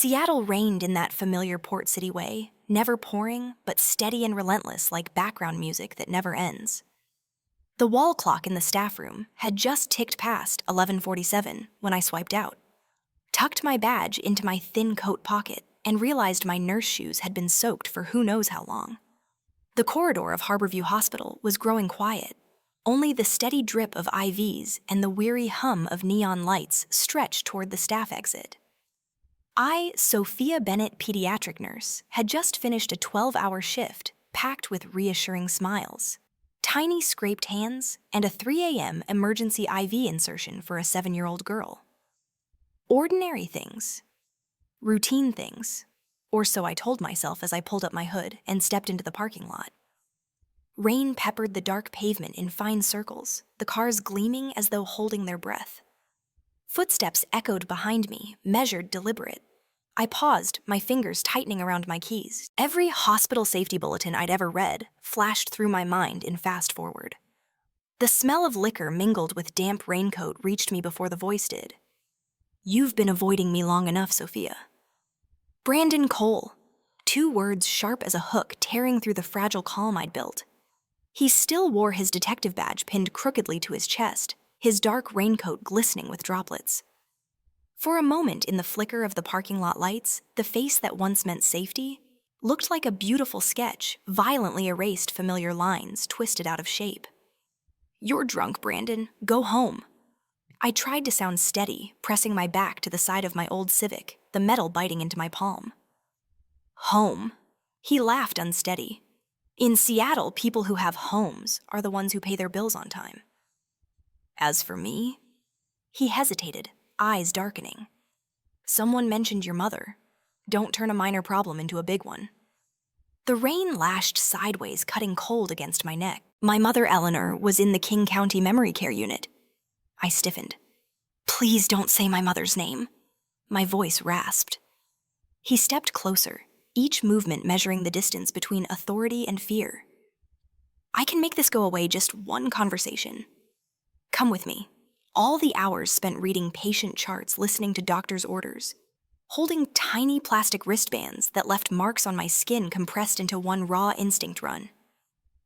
Seattle reigned in that familiar port city way, never pouring, but steady and relentless like background music that never ends. The wall clock in the staff room had just ticked past 11:47 when I swiped out, tucked my badge into my thin coat pocket, and realized my nurse shoes had been soaked for who knows how long. The corridor of Harborview Hospital was growing quiet. Only the steady drip of IVs and the weary hum of neon lights stretched toward the staff exit. I, Sophia Bennett, pediatric nurse, had just finished a 12-hour shift packed with reassuring smiles, tiny scraped hands, and a 3 a.m. emergency IV insertion for a 7-year-old girl. Ordinary things. Routine things. Or so I told myself as I pulled up my hood and stepped into the parking lot. Rain peppered the dark pavement in fine circles, the cars gleaming as though holding their breath. Footsteps echoed behind me, measured, deliberate. I paused, my fingers tightening around my keys. Every hospital safety bulletin I'd ever read flashed through my mind in fast forward. The smell of liquor mingled with damp raincoat reached me before the voice did. "You've been avoiding me long enough, Sophia." Brandon Cole. 2 words sharp as a hook tearing through the fragile calm I'd built. He still wore his detective badge pinned crookedly to his chest, his dark raincoat glistening with droplets. For a moment in the flicker of the parking lot lights, the face that once meant safety looked like a beautiful sketch, violently erased familiar lines twisted out of shape. "You're drunk, Brandon. Go home." I tried to sound steady, pressing my back to the side of my old Civic, the metal biting into my palm. "Home." He laughed unsteady. "In Seattle, people who have homes are the ones who pay their bills on time. As for me," he hesitated, eyes darkening. "Someone mentioned your mother. Don't turn a minor problem into a big one." The rain lashed sideways, cutting cold against my neck. "My mother, Eleanor, was in the King County Memory Care Unit." I stiffened. "Please don't say my mother's name." My voice rasped. He stepped closer, each movement measuring the distance between authority and fear. "I can make this go away just one conversation. Come with me." All the hours spent reading patient charts, listening to doctors' orders, holding tiny plastic wristbands that left marks on my skin compressed into one raw instinct run.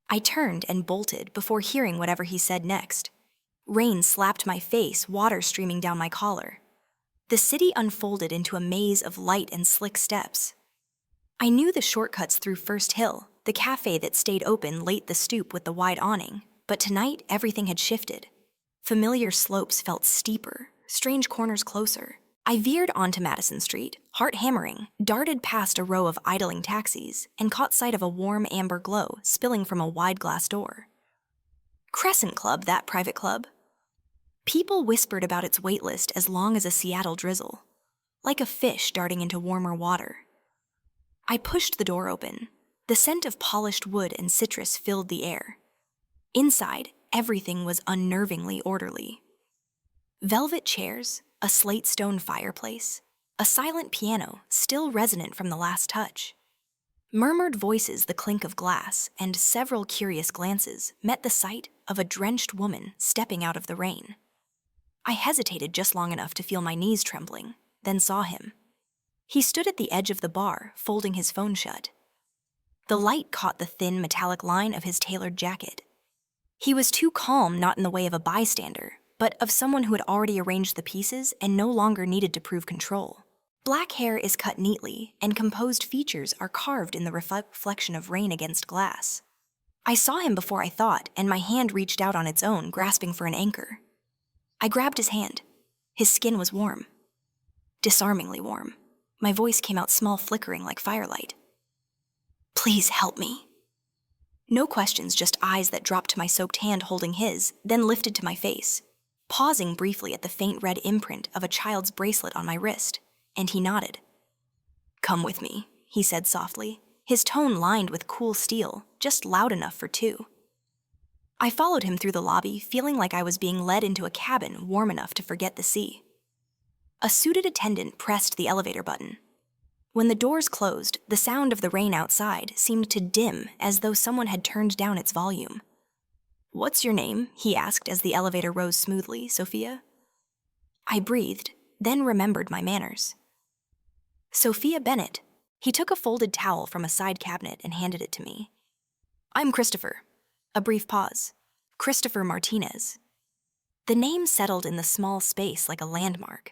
I turned and bolted before hearing whatever he said next. Rain slapped my face, water streaming down my collar. The city unfolded into a maze of light and slick steps. I knew the shortcuts through First Hill, the cafe that stayed open late the stoop with the wide awning, but tonight everything had shifted. Familiar slopes felt steeper, strange corners closer. I veered onto Madison Street, heart hammering, darted past a row of idling taxis, and caught sight of a warm amber glow spilling from a wide glass door. Crescent Club, that private club. People whispered about its waitlist as long as a Seattle drizzle, like a fish darting into warmer water. I pushed the door open. The scent of polished wood and citrus filled the air. Inside, everything was unnervingly orderly. Velvet chairs, a slate stone fireplace, a silent piano still resonant from the last touch. Murmured voices, the clink of glass, and several curious glances met the sight of a drenched woman stepping out of the rain. I hesitated just long enough to feel my knees trembling, then saw him. He stood at the edge of the bar, folding his phone shut. The light caught the thin metallic line of his tailored jacket. He was too calm, not in the way of a bystander, but of someone who had already arranged the pieces and no longer needed to prove control. Black hair is cut neatly, and composed features are carved in the reflection of rain against glass. I saw him before I thought, and my hand reached out on its own, grasping for an anchor. I grabbed his hand. His skin was warm. Disarmingly warm. My voice came out small, flickering like firelight. "Please help me." No questions, just eyes that dropped to my soaked hand holding his, then lifted to my face, pausing briefly at the faint red imprint of a child's bracelet on my wrist, and he nodded. "Come with me," he said softly, his tone lined with cool steel, just loud enough for 2. I followed him through the lobby, feeling like I was being led into a cabin warm enough to forget the sea. A suited attendant pressed the elevator button. When the doors closed, the sound of the rain outside seemed to dim as though someone had turned down its volume. "What's your name?" he asked as the elevator rose smoothly, "Sophia?" I breathed, then remembered my manners. Sophia Bennett. He took a folded towel from a side cabinet and handed it to me. I'm Christopher. A brief pause. Christopher Martinez. The name settled in the small space like a landmark.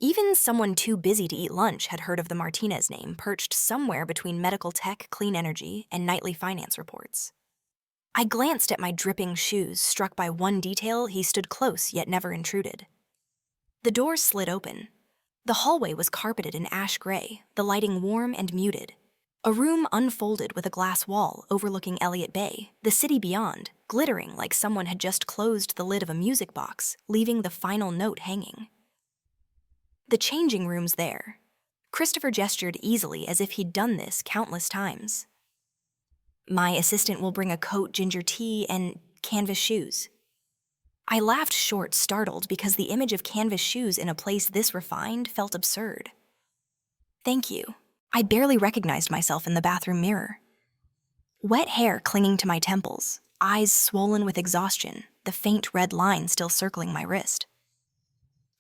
Even someone too busy to eat lunch had heard of the Martinez name perched somewhere between medical tech, clean energy, and nightly finance reports. I glanced at my dripping shoes, struck by one detail: he stood close yet never intruded. The door slid open. The hallway was carpeted in ash gray, the lighting warm and muted. A room unfolded with a glass wall overlooking Elliott Bay, the city beyond, glittering like someone had just closed the lid of a music box, leaving the final note hanging. The changing room's there. Christopher gestured easily as if he'd done this countless times. My assistant will bring a coat, ginger tea, and canvas shoes. I laughed short, startled, because the image of canvas shoes in a place this refined felt absurd. Thank you. I barely recognized myself in the bathroom mirror. Wet hair clinging to my temples, eyes swollen with exhaustion, the faint red line still circling my wrist.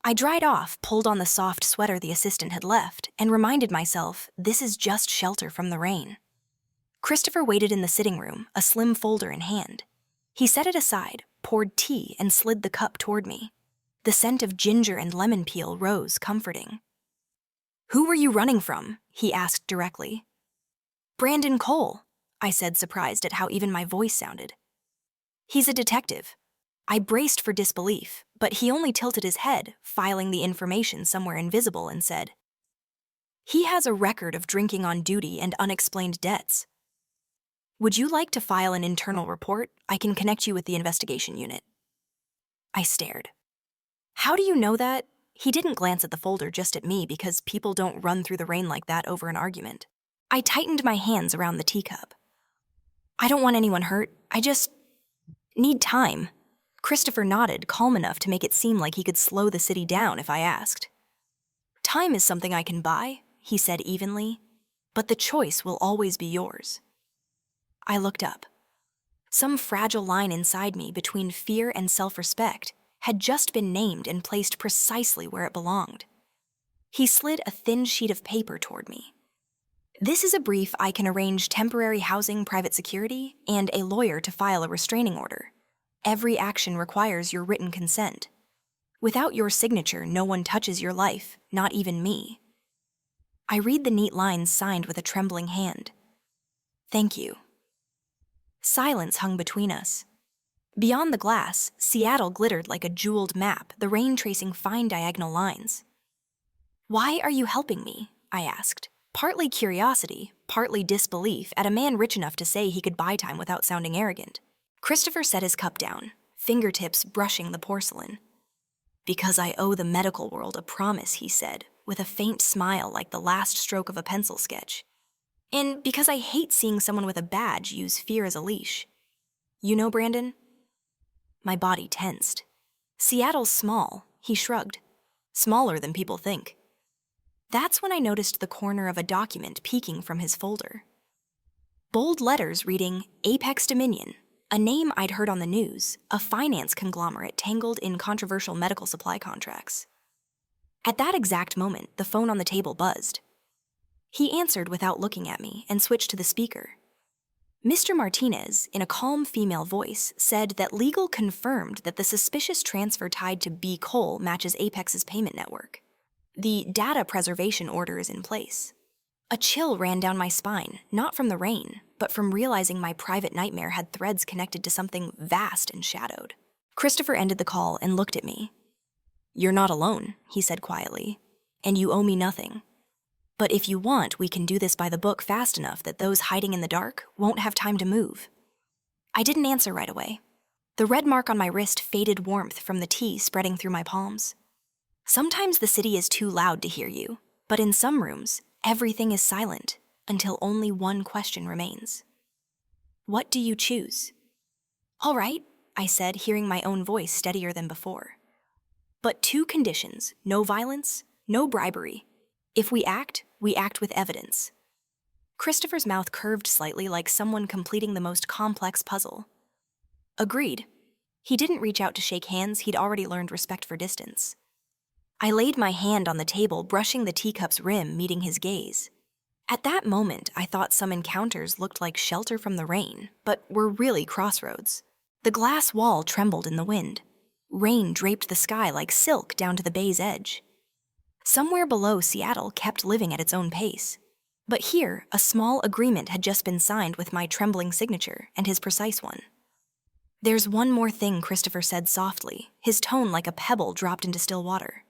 I dried off, pulled on the soft sweater the assistant had left, and reminded myself this is just shelter from the rain. Christopher waited in the sitting room, a slim folder in hand. He set it aside, poured tea, and slid the cup toward me. The scent of ginger and lemon peel rose, comforting. Who were you running from? He asked directly. Brandon Cole, I said, surprised at how even my voice sounded. He's a detective. I braced for disbelief, but he only tilted his head, filing the information somewhere invisible, and said, He has a record of drinking on duty and unexplained debts. Would you like to file an internal report? I can connect you with the investigation unit. I stared. How do you know that? He didn't glance at the folder, just at me, because people don't run through the rain like that over an argument. I tightened my hands around the teacup. I don't want anyone hurt. I just need time. Christopher nodded, calm enough to make it seem like he could slow the city down if I asked. Time is something I can buy, he said evenly, but the choice will always be yours. I looked up. Some fragile line inside me between fear and self-respect had just been named and placed precisely where it belonged. He slid a thin sheet of paper toward me. This is a brief. I can arrange temporary housing, private security, and a lawyer to file a restraining order. Every action requires your written consent. Without your signature, no one touches your life, not even me. I read the neat lines signed with a trembling hand. Thank you. Silence hung between us. Beyond the glass, Seattle glittered like a jeweled map, the rain tracing fine diagonal lines. Why are you helping me? I asked, partly curiosity, partly disbelief at a man rich enough to say he could buy time without sounding arrogant. Christopher set his cup down, fingertips brushing the porcelain. Because I owe the medical world a promise, he said, with a faint smile like the last stroke of a pencil sketch. And because I hate seeing someone with a badge use fear as a leash. You know, Brandon? My body tensed. Seattle's small, he shrugged. Smaller than people think. That's when I noticed the corner of a document peeking from his folder. Bold letters reading Apex Dominion, a name I'd heard on the news, a finance conglomerate tangled in controversial medical supply contracts. At that exact moment, the phone on the table buzzed. He answered without looking at me and switched to the speaker. Mr. Martinez, in a calm female voice, said that legal confirmed that the suspicious transfer tied to B. Cole matches Apex's payment network. The data preservation order is in place. A chill ran down my spine, not from the rain, but from realizing my private nightmare had threads connected to something vast and shadowed. Christopher ended the call and looked at me. You're not alone, he said quietly, and you owe me nothing. But if you want, we can do this by the book fast enough that those hiding in the dark won't have time to move. I didn't answer right away. The red mark on my wrist faded warmth from the tea spreading through my palms. Sometimes the city is too loud to hear you, but in some rooms, everything is silent until only one question remains. What do you choose? All right, I said, hearing my own voice steadier than before. But 2 conditions: no violence, no bribery. If we act with evidence. Christopher's mouth curved slightly like someone completing the most complex puzzle. Agreed. He didn't reach out to shake hands, he'd already learned respect for distance. I laid my hand on the table, brushing the teacup's rim, meeting his gaze. At that moment, I thought some encounters looked like shelter from the rain, but were really crossroads. The glass wall trembled in the wind. Rain draped the sky like silk down to the bay's edge. Somewhere below, Seattle kept living at its own pace. But here, a small agreement had just been signed with my trembling signature and his precise one. "There's one more thing," Christopher said softly, his tone like a pebble dropped into still water.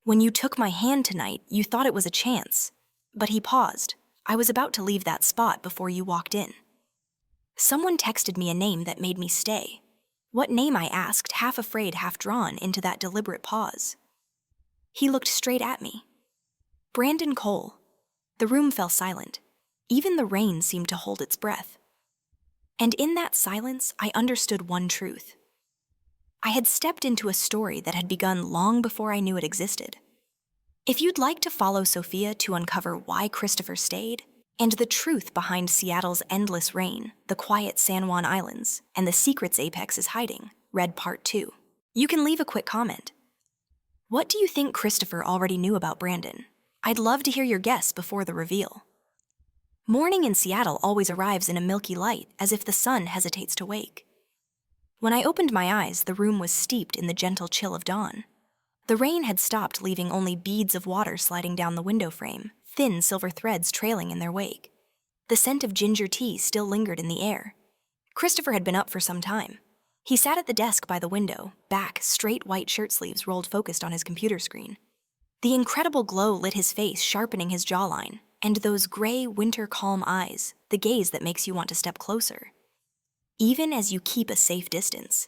"When you took my hand tonight, you thought it was a chance." But he paused. "I was about to leave that spot before you walked in." Someone texted me a name that made me stay. What name, I asked, half afraid, half drawn into that deliberate pause. He looked straight at me. "Brandon Cole." The room fell silent. Even the rain seemed to hold its breath. And in that silence, I understood one truth. I had stepped into a story that had begun long before I knew it existed. If you'd like to follow Sophia to uncover why Christopher stayed, and the truth behind Seattle's endless rain, the quiet San Juan Islands, and the secrets Apex is hiding, read Part 2. You can leave a quick comment. What do you think Christopher already knew about Brandon? I'd love to hear your guess before the reveal. Morning in Seattle always arrives in a milky light, as if the sun hesitates to wake. When I opened my eyes, the room was steeped in the gentle chill of dawn. The rain had stopped, leaving only beads of water sliding down the window frame, thin silver threads trailing in their wake. The scent of ginger tea still lingered in the air. Christopher had been up for some time. He sat at the desk by the window, back, straight white shirt sleeves rolled focused on his computer screen. The incredible glow lit his face, sharpening his jawline, and those gray, winter-calm eyes, the gaze that makes you want to step closer, even as you keep a safe distance.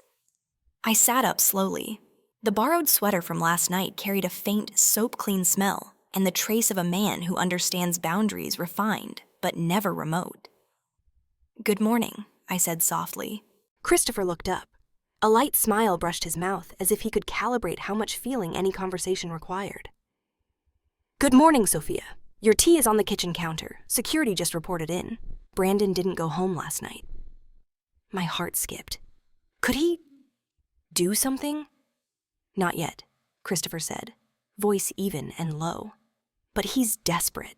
I sat up slowly. The borrowed sweater from last night carried a faint, soap-clean smell, and the trace of a man who understands boundaries refined, but never remote. "Good morning," I said softly. Christopher looked up. A light smile brushed his mouth, as if he could calibrate how much feeling any conversation required. "Good morning, Sophia. Your tea is on the kitchen counter. Security just reported in. Brandon didn't go home last night." My heart skipped. Could he do something? "Not yet," Christopher said, voice even and low. "But he's desperate.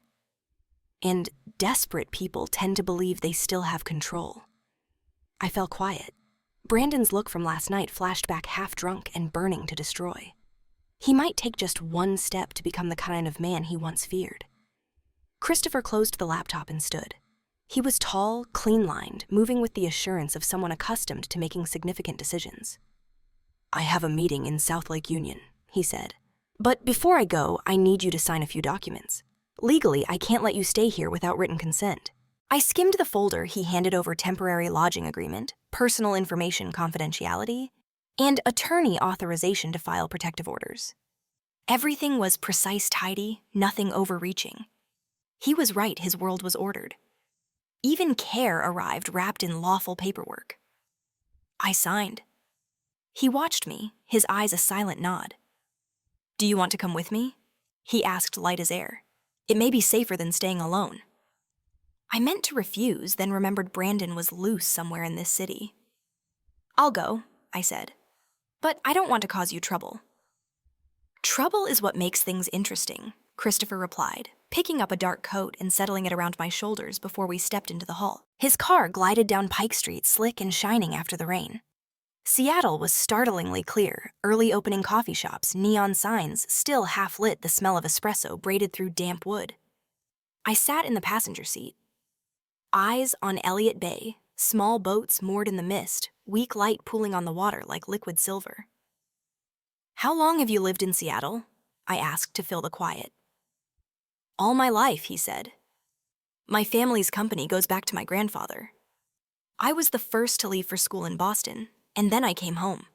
And desperate people tend to believe they still have control." I fell quiet. Brandon's look from last night flashed back half drunk and burning to destroy. He might take just one step to become the kind of man he once feared. Christopher closed the laptop and stood. He was tall, clean-lined, moving with the assurance of someone accustomed to making significant decisions. "I have a meeting in South Lake Union," he said. "But before I go, I need you to sign a few documents. Legally, I can't let you stay here without written consent." I skimmed the folder he handed over: temporary lodging agreement, personal information confidentiality, and attorney authorization to file protective orders. Everything was precise, tidy, nothing overreaching. He was right, his world was ordered. Even care arrived wrapped in lawful paperwork. I signed. He watched me, his eyes a silent nod. "Do you want to come with me?" he asked, light as air. "It may be safer than staying alone." I meant to refuse, then remembered Brandon was loose somewhere in this city. "I'll go," I said. "But I don't want to cause you trouble." "Trouble is what makes things interesting," Christopher replied, picking up a dark coat and settling it around my shoulders before we stepped into the hall. His car glided down Pike Street, slick and shining after the rain. Seattle was startlingly clear, early opening coffee shops, neon signs still half lit, the smell of espresso braided through damp wood. I sat in the passenger seat. Eyes on Elliott Bay, small boats moored in the mist, weak light pooling on the water like liquid silver. "How long have you lived in Seattle?" I asked to fill the quiet. "All my life," he said. "My family's company goes back to my grandfather. I was the first to leave for school in Boston, and then I came home."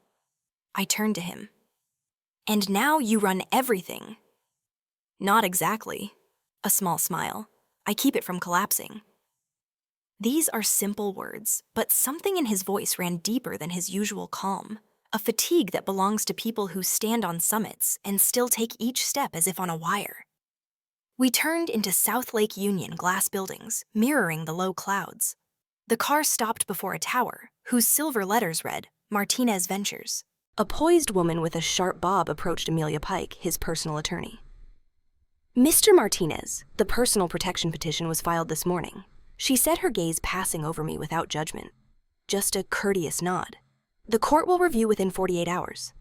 I turned to him. "And now you run everything." "Not exactly." A small smile. "I keep it from collapsing." These are simple words, but something in his voice ran deeper than his usual calm, a fatigue that belongs to people who stand on summits and still take each step as if on a wire. We turned into South Lake Union glass buildings, mirroring the low clouds. The car stopped before a tower, whose silver letters read, Martinez Ventures. A poised woman with a sharp bob approached Amelia Pike, his personal attorney. Mr. Martinez, the personal protection petition was filed this morning. She said, her gaze passing over me without judgment. Just a courteous nod. The court will review within 48 hours.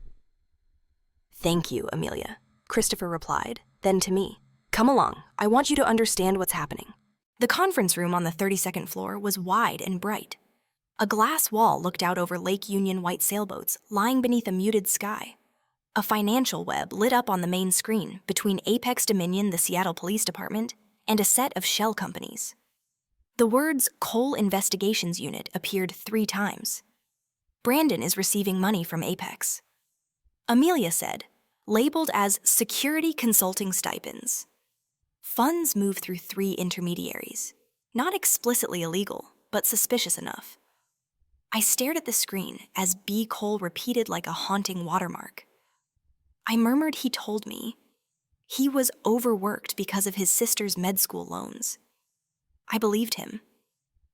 Thank you, Amelia, Christopher replied, then to me. Come along, I want you to understand what's happening. The conference room on the 32nd floor was wide and bright. A glass wall looked out over Lake Union white sailboats lying beneath a muted sky. A financial web lit up on the main screen between Apex Dominion, the Seattle Police Department, and a set of shell companies. The words Coal Investigations Unit appeared 3 times. Brandon is receiving money from Apex. Amelia said, labeled as Security Consulting Stipends. Funds move through 3 intermediaries. Not explicitly illegal, but suspicious enough. I stared at the screen as B. Cole repeated like a haunting watermark. I murmured he told me he was overworked because of his sister's med school loans. I believed him.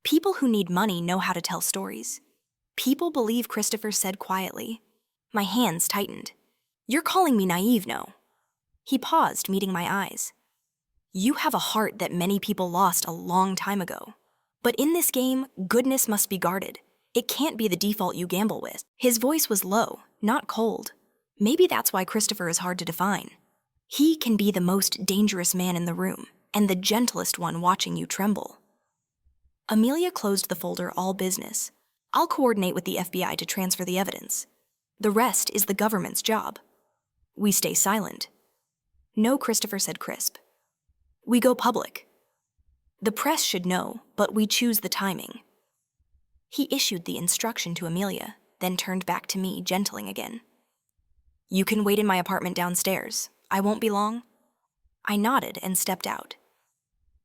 People who need money know how to tell stories. People believe, Christopher said quietly. My hands tightened. You're calling me naive, no? He paused, meeting my eyes. You have a heart that many people lost a long time ago. But in this game, goodness must be guarded. It can't be the default you gamble with. His voice was low, not cold. Maybe that's why Christopher is hard to define. He can be the most dangerous man in the room, and the gentlest one watching you tremble. Amelia closed the folder All Business. I'll coordinate with the FBI to transfer the evidence. The rest is the government's job. We stay silent. No, Christopher said crisp. We go public. The press should know, but we choose the timing. He issued the instruction to Amelia, then turned back to me, gentling again. You can wait in my apartment downstairs. I won't be long. I nodded and stepped out.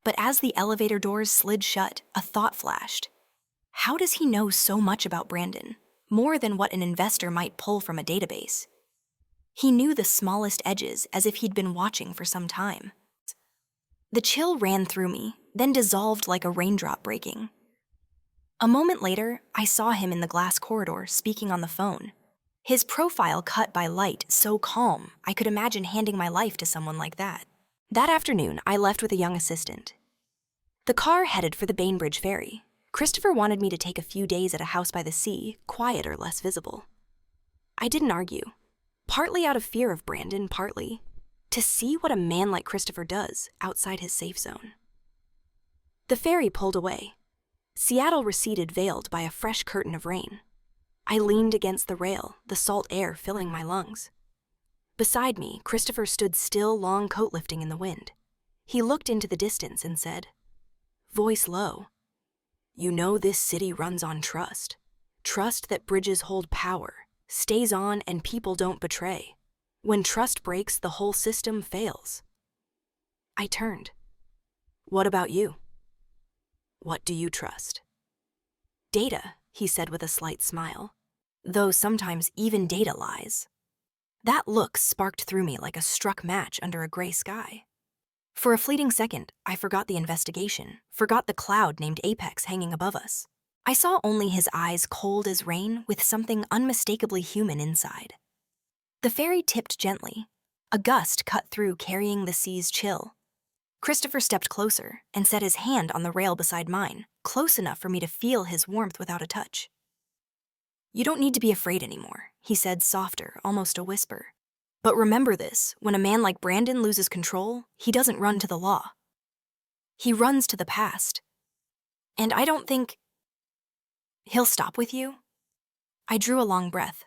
But as the elevator doors slid shut, a thought flashed. How does he know so much about Brandon, more than what an investor might pull from a database? He knew the smallest edges as if he'd been watching for some time. The chill ran through me, then dissolved like a raindrop breaking. A moment later, I saw him in the glass corridor speaking on the phone. His profile cut by light so calm, I could imagine handing my life to someone like that. That afternoon, I left with a young assistant. The car headed for the Bainbridge Ferry. Christopher wanted me to take a few days at a house by the sea, quieter, less visible. I didn't argue. Partly out of fear of Brandon, partly to see what a man like Christopher does outside his safe zone. The ferry pulled away. Seattle receded, veiled by a fresh curtain of rain. I leaned against the rail, the salt air filling my lungs. Beside me, Christopher stood still, long coat lifting in the wind. He looked into the distance and said, voice low, you know this city runs on trust. Trust that bridges hold power, stays on, and people don't betray. When trust breaks, the whole system fails. I turned. What about you? What do you trust? Data, he said with a slight smile, though sometimes even data lies. That look sparked through me like a struck match under a gray sky. For a fleeting second, I forgot the investigation, forgot the cloud named Apex hanging above us. I saw only his eyes cold as rain with something unmistakably human inside. The ferry tipped gently. A gust cut through, carrying the sea's chill. Christopher stepped closer and set his hand on the rail beside mine, close enough for me to feel his warmth without a touch. You don't need to be afraid anymore, he said, softer, almost a whisper. But remember this, when a man like Brandon loses control, he doesn't run to the law. He runs to the past. And I don't think he'll stop with you. I drew a long breath.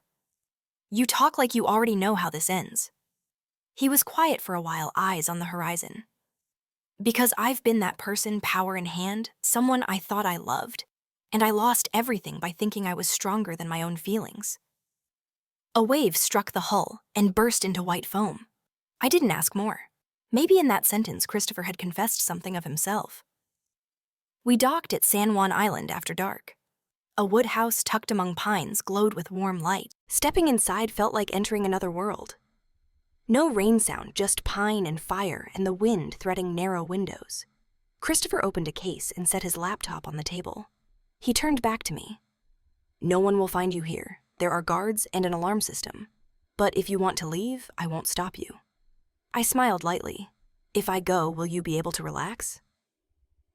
You talk like you already know how this ends. He was quiet for a while, eyes on the horizon. Because I've been that person, power in hand, someone I thought I loved, and I lost everything by thinking I was stronger than my own feelings. A wave struck the hull and burst into white foam. I didn't ask more. Maybe in that sentence, Christopher had confessed something of himself. We docked at San Juan Island after dark. A wood house tucked among pines glowed with warm light. Stepping inside felt like entering another world. No rain sound, just pine and fire and the wind threading narrow windows. Christopher opened a case and set his laptop on the table. He turned back to me. No one will find you here. There are guards and an alarm system. But if you want to leave, I won't stop you. I smiled lightly. If I go, will you be able to relax?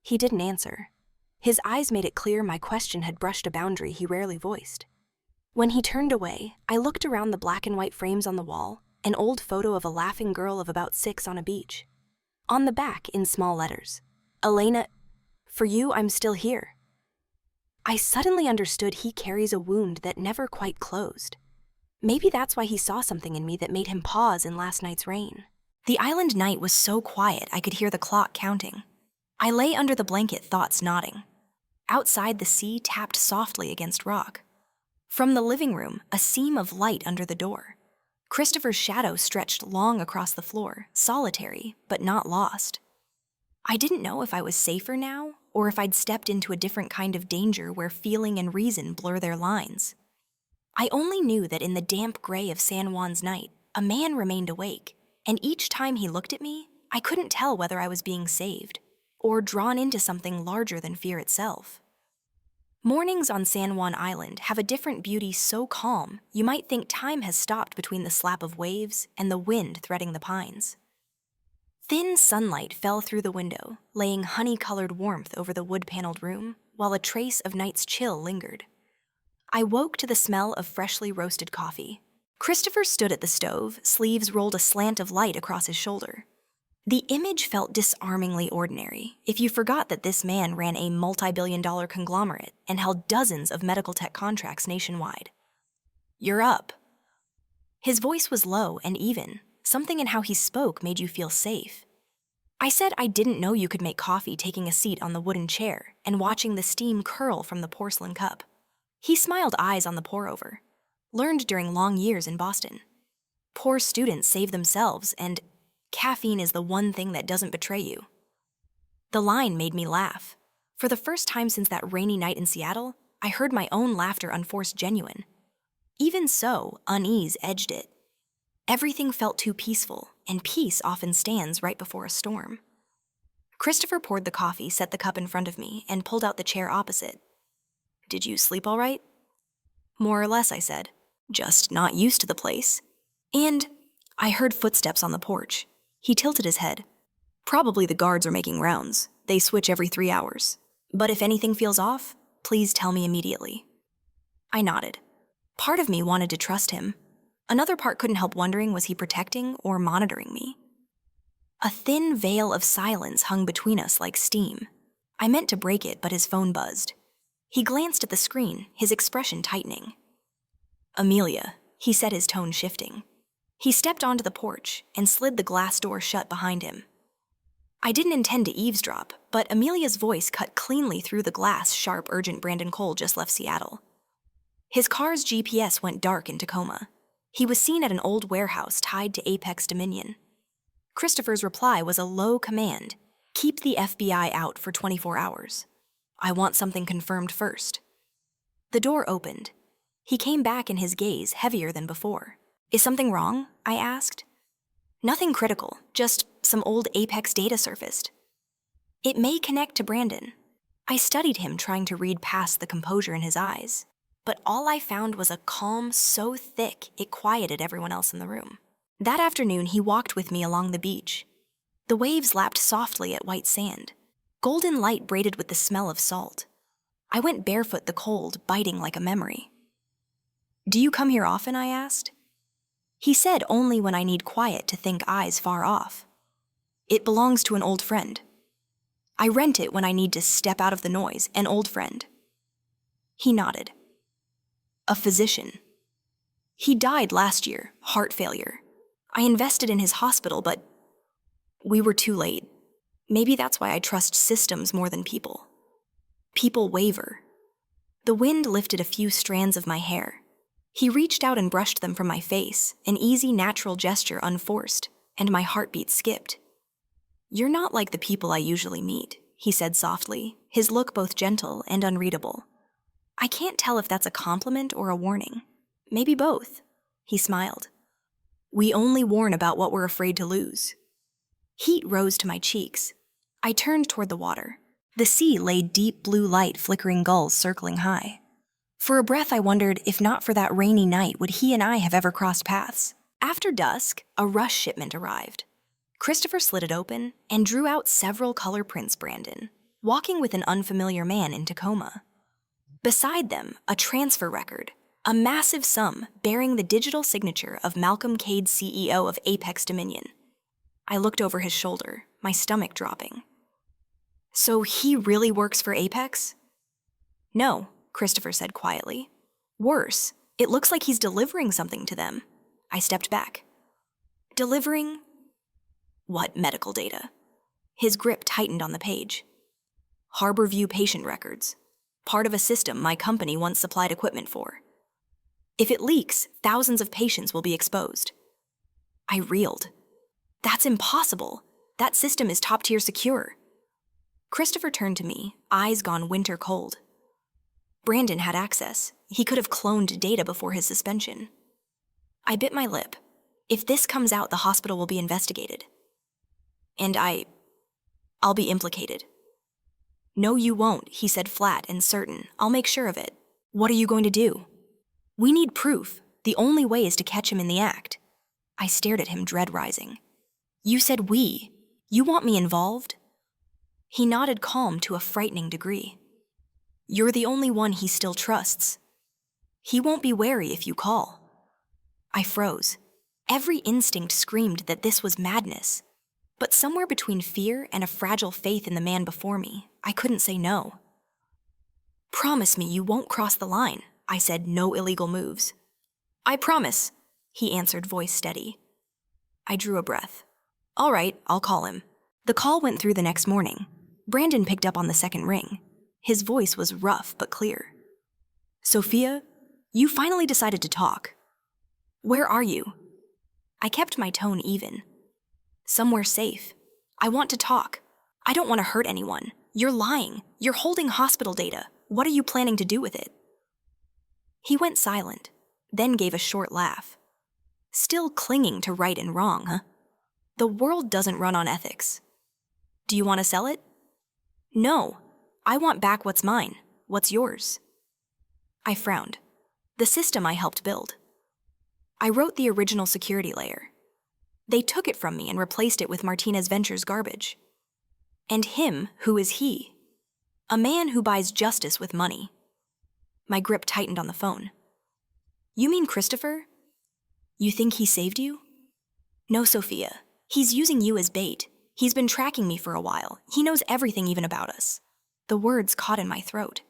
He didn't answer. His eyes made it clear my question had brushed a boundary he rarely voiced. When he turned away, I looked around the black and white frames on the wall, an old photo of a laughing girl of about 6 on a beach. On the back, in small letters, Elena, for you, I'm still here. I suddenly understood he carries a wound that never quite closed. Maybe that's why he saw something in me that made him pause in last night's rain. The island night was so quiet I could hear the clock counting. I lay under the blanket, thoughts nodding. Outside, the sea tapped softly against rock. From the living room, a seam of light under the door. Christopher's shadow stretched long across the floor, solitary, but not lost. I didn't know if I was safer now, or if I'd stepped into a different kind of danger where feeling and reason blur their lines. I only knew that in the damp gray of San Juan's night, a man remained awake, and each time he looked at me, I couldn't tell whether I was being saved, or drawn into something larger than fear itself. Mornings on San Juan Island have a different beauty so calm you might think time has stopped between the slap of waves and the wind threading the pines. Thin sunlight fell through the window, laying honey-colored warmth over the wood-paneled room, while a trace of night's chill lingered. I woke to the smell of freshly roasted coffee. Christopher stood at the stove, sleeves rolled a slant of light across his shoulder. The image felt disarmingly ordinary if you forgot that this man ran a multi-billion-dollar conglomerate and held dozens of medical tech contracts nationwide. "You're up." His voice was low and even. Something in how he spoke made you feel safe. I said I didn't know you could make coffee taking a seat on the wooden chair and watching the steam curl from the porcelain cup. He smiled, eyes on the pour-over. Learned during long years in Boston. Poor students save themselves, and caffeine is the one thing that doesn't betray you. The line made me laugh. For the first time since that rainy night in Seattle, I heard my own laughter unforced genuine. Even so, unease edged it. Everything felt too peaceful, and peace often stands right before a storm. Christopher poured the coffee, set the cup in front of me, and pulled out the chair opposite. "Did you sleep all right?" "More or less," I said. "Just not used to the place." And I heard footsteps on the porch. He tilted his head. "Probably the guards are making rounds. They switch every 3 hours. But if anything feels off, please tell me immediately." I nodded. Part of me wanted to trust him. Another part couldn't help wondering, was he protecting or monitoring me? A thin veil of silence hung between us like steam. I meant to break it, but his phone buzzed. He glanced at the screen, his expression tightening. "Amelia," he said, his tone shifting. He stepped onto the porch and slid the glass door shut behind him. I didn't intend to eavesdrop, but Amelia's voice cut cleanly through the glass. "Sharp, urgent, Brandon Cole just left Seattle." His car's GPS went dark in Tacoma. He was seen at an old warehouse tied to Apex Dominion. Christopher's reply was a low command: "Keep the FBI out for 24 hours. I want something confirmed first." The door opened. He came back, in his gaze heavier than before. "Is something wrong?" I asked. "Nothing critical, just some old Apex data surfaced. It may connect to Brandon." I studied him, trying to read past the composure in his eyes, but all I found was a calm so thick it quieted everyone else in the room. That afternoon, he walked with me along the beach. The waves lapped softly at white sand. Golden light braided with the smell of salt. I went barefoot, the cold biting like a memory. "Do you come here often?" I asked. He said, "Only when I need quiet to think, eyes far off." "It belongs to an old friend." "I rent it when I need to step out of the noise, an old friend." He nodded. "A physician. He died last year, heart failure. I invested in his hospital, but we were too late. Maybe that's why I trust systems more than people. People waver." The wind lifted a few strands of my hair. He reached out and brushed them from my face, an easy, natural gesture, unforced, and my heartbeat skipped. "You're not like the people I usually meet," he said softly, his look both gentle and unreadable. I can't tell if that's a compliment or a warning. Maybe both. He smiled. "We only warn about what we're afraid to lose." Heat rose to my cheeks. I turned toward the water. The sea laid deep blue light, flickering gulls circling high. For a breath, I wondered if not for that rainy night, would he and I have ever crossed paths? After dusk, a rush shipment arrived. Christopher slid it open and drew out several color prints, Brandon, walking with an unfamiliar man in Tacoma. Beside them, a transfer record, a massive sum bearing the digital signature of Malcolm Cade, CEO of Apex Dominion. I looked over his shoulder, my stomach dropping. So he really works for Apex? No, Christopher said quietly. Worse, it looks like he's delivering something to them. I stepped back. Delivering? What medical data? His grip tightened on the page. Harborview patient records. Part of a system my company once supplied equipment for. If it leaks, thousands of patients will be exposed. I reeled. That's impossible. That system is top-tier secure. Christopher turned to me, eyes gone winter cold. Brandon had access. He could have cloned data before his suspension. I bit my lip. If this comes out, the hospital will be investigated. And I'll be implicated. No, you won't, he said flat and certain. I'll make sure of it. What are you going to do? We need proof. The only way is to catch him in the act. I stared at him, dread rising. You said we. You want me involved? He nodded, calm to a frightening degree. You're the only one he still trusts. He won't be wary if you call. I froze. Every instinct screamed that this was madness. But somewhere between fear and a fragile faith in the man before me, I couldn't say no. Promise me you won't cross the line, I said, no illegal moves. I promise, he answered, voice steady. I drew a breath. All right, I'll call him. The call went through the next morning. Brandon picked up on the second ring. His voice was rough but clear. Sophia, you finally decided to talk. Where are you? I kept my tone even. Somewhere safe. I want to talk. I don't want to hurt anyone. You're lying. You're holding hospital data. What are you planning to do with it? He went silent, then gave a short laugh. Still clinging to right and wrong, huh? The world doesn't run on ethics. Do you want to sell it? No. I want back what's mine. What's yours? I frowned. The system I helped build. I wrote the original security layer. They took it from me and replaced it with Martinez Ventures garbage. And him, who is he? A man who buys justice with money. My grip tightened on the phone. You mean Christopher? You think he saved you? No, Sophia. He's using you as bait. He's been tracking me for a while. He knows everything even about us. The words caught in my throat.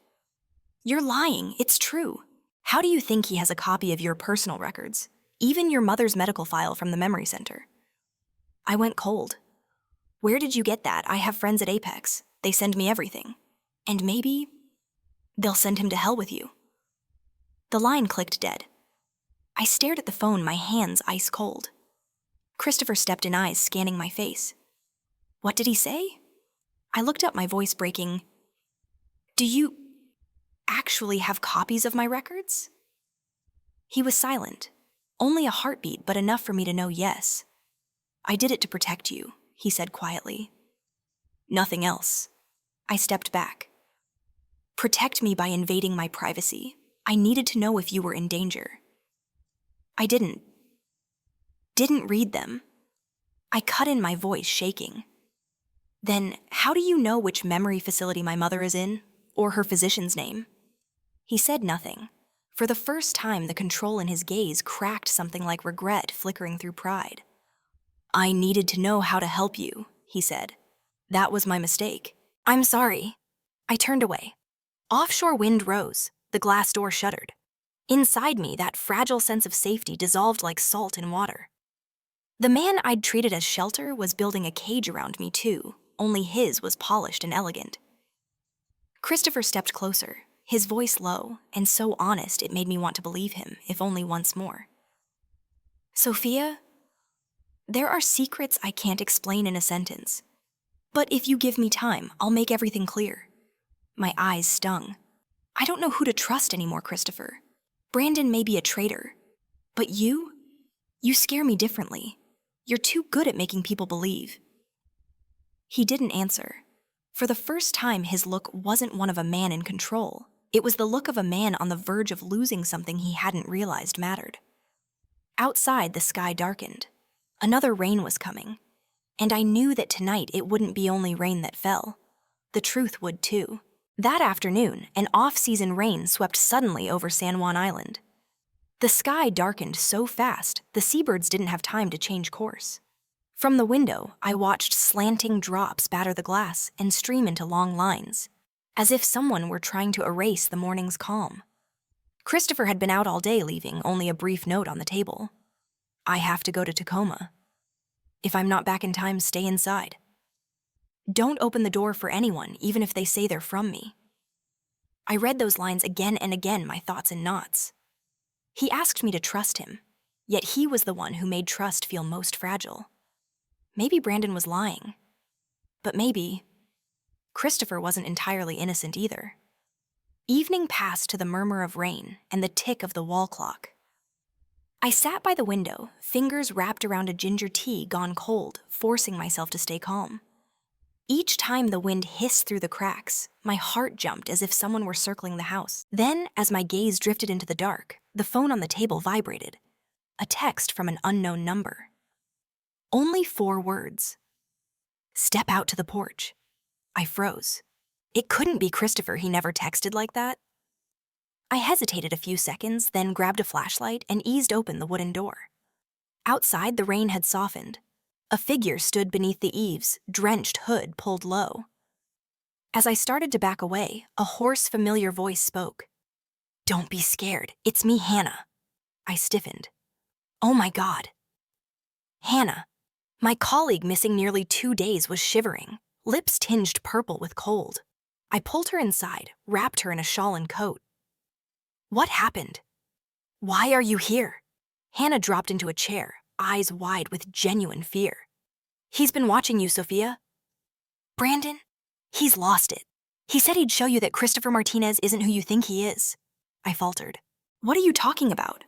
You're lying. It's true. How do you think he has a copy of your personal records? Even your mother's medical file from the memory center. I went cold. Where did you get that? I have friends at Apex. They send me everything. And maybe they'll send him to hell with you. The line clicked dead. I stared at the phone, my hands ice cold. Christopher stepped in, eyes scanning my face. What did he say? I looked up, my voice breaking. Do you actually have copies of my records? He was silent. Only a heartbeat, but enough for me to know yes. I did it to protect you, he said quietly. Nothing else. I stepped back. Protect me by invading my privacy. I needed to know if you were in danger. I didn't read them. I cut in, my voice shaking. Then, how do you know which memory facility my mother is in, or her physician's name? He said nothing. For the first time, the control in his gaze cracked something like regret flickering through pride. I needed to know how to help you, he said. That was my mistake. I'm sorry. I turned away. Offshore wind rose. The glass door shuddered. Inside me, that fragile sense of safety dissolved like salt in water. The man I'd treated as shelter was building a cage around me too, only his was polished and elegant. Christopher stepped closer, his voice low and so honest it made me want to believe him, if only once more. Sophia, there are secrets I can't explain in a sentence. But if you give me time, I'll make everything clear. My eyes stung. I don't know who to trust anymore, Christopher. Brandon may be a traitor. But you scare me differently. You're too good at making people believe. He didn't answer. For the first time, his look wasn't one of a man in control. It was the look of a man on the verge of losing something he hadn't realized mattered. Outside, the sky darkened. Another rain was coming. And I knew that tonight it wouldn't be only rain that fell. The truth would too. That afternoon, an off-season rain swept suddenly over San Juan Island. The sky darkened so fast, the seabirds didn't have time to change course. From the window, I watched slanting drops batter the glass and stream into long lines, as if someone were trying to erase the morning's calm. Christopher had been out all day, leaving only a brief note on the table. "I have to go to Tacoma. If I'm not back in time, stay inside. Don't open the door for anyone, even if they say they're from me." I read those lines again and again, my thoughts in knots. He asked me to trust him, yet he was the one who made trust feel most fragile. Maybe Brandon was lying, but maybe Christopher wasn't entirely innocent either. Evening passed to the murmur of rain and the tick of the wall clock. I sat by the window, fingers wrapped around a ginger tea gone cold, forcing myself to stay calm. Each time the wind hissed through the cracks, my heart jumped as if someone were circling the house. Then, as my gaze drifted into the dark, the phone on the table vibrated. A text from an unknown number. Only 4 words. "Step out to the porch." I froze. It couldn't be Christopher, he never texted like that. I hesitated a few seconds, then grabbed a flashlight and eased open the wooden door. Outside, the rain had softened. A figure stood beneath the eaves, drenched hood pulled low. As I started to back away, a hoarse, familiar voice spoke. "Don't be scared. It's me, Hannah." I stiffened. Oh my God. Hannah. My colleague missing nearly 2 days was shivering, lips tinged purple with cold. I pulled her inside, wrapped her in a shawl and coat. "What happened? Why are you here?" Hannah dropped into a chair, eyes wide with genuine fear. "He's been watching you, Sophia." "Brandon? He's lost it. He said he'd show you that Christopher Martinez isn't who you think he is." I faltered. "What are you talking about?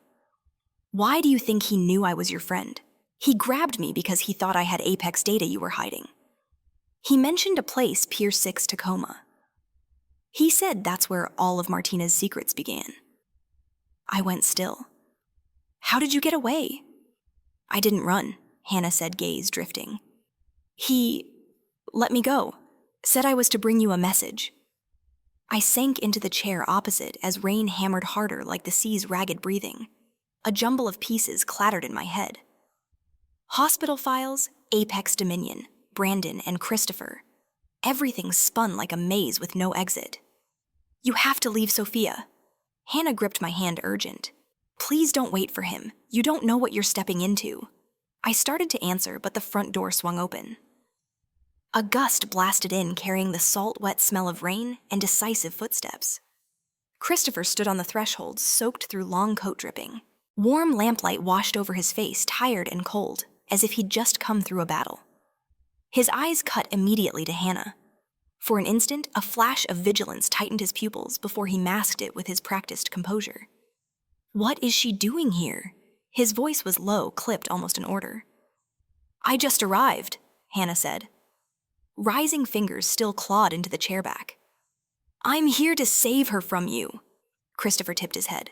Why do you think he knew I was your friend? He grabbed me because he thought I had Apex data you were hiding. He mentioned a place, Pier 6, Tacoma. He said that's where all of Martinez's secrets began." I went still. "How did you get away?" "I didn't run," Hannah said, gaze drifting. "He let me go, said I was to bring you a message." I sank into the chair opposite as rain hammered harder like the sea's ragged breathing. A jumble of pieces clattered in my head. Hospital files, Apex Dominion, Brandon, and Christopher. Everything spun like a maze with no exit. "You have to leave, Sophia." Hannah gripped my hand, urgent. "Please don't wait for him. You don't know what you're stepping into." I started to answer, but the front door swung open. A gust blasted in, carrying the salt, wet smell of rain and decisive footsteps. Christopher stood on the threshold, soaked through long coat dripping. Warm lamplight washed over his face, tired and cold, as if he'd just come through a battle. His eyes cut immediately to Hannah. For an instant, a flash of vigilance tightened his pupils before he masked it with his practiced composure. "What is she doing here?" His voice was low, clipped almost in order. "I just arrived," Hannah said. Rising fingers still clawed into the chair back. "I'm here to save her from you." Christopher tipped his head.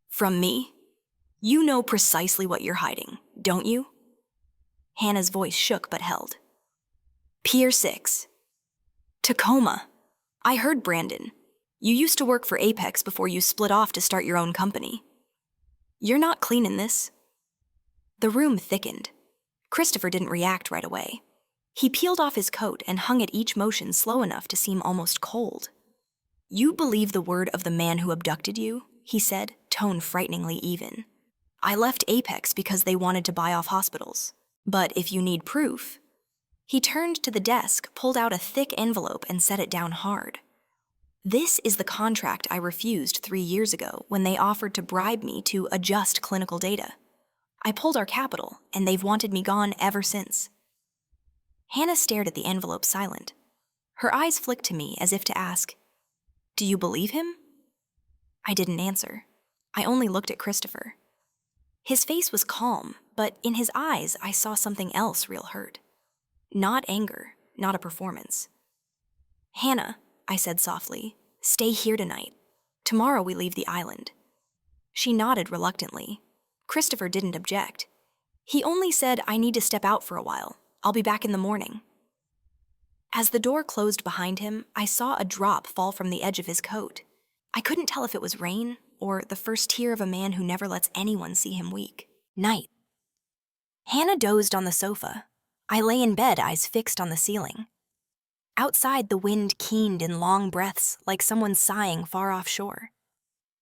"From me? You know precisely what you're hiding, don't you?" Hannah's voice shook but held. "Pier 6. Tacoma. I heard Brandon. You used to work for Apex before you split off to start your own company. You're not clean in this." The room thickened. Christopher didn't react right away. He peeled off his coat and hung at each motion slow enough to seem almost cold. "You believe the word of the man who abducted you?" he said, tone frighteningly even. "I left Apex because they wanted to buy off hospitals. But if you need proof..." He turned to the desk, pulled out a thick envelope, and set it down hard. "This is the contract I refused 3 years ago when they offered to bribe me to adjust clinical data. I pulled our capital, and they've wanted me gone ever since." Hannah stared at the envelope, silent. Her eyes flicked to me as if to ask, "Do you believe him?" I didn't answer. I only looked at Christopher. His face was calm, but in his eyes I saw something else real hurt. Not anger, not a performance. "Hannah," I said softly, Stay here tonight. Tomorrow we leave the island. She nodded reluctantly. Christopher didn't object. He only said, I need to step out for a while. I'll be back in the morning. As the door closed behind him, I saw a drop fall from the edge of his coat. I couldn't tell if it was rain or the first tear of a man who never lets anyone see him weak. Night. Hannah dozed on the sofa. I lay in bed, eyes fixed on the ceiling. Outside, the wind keened in long breaths like someone sighing far offshore.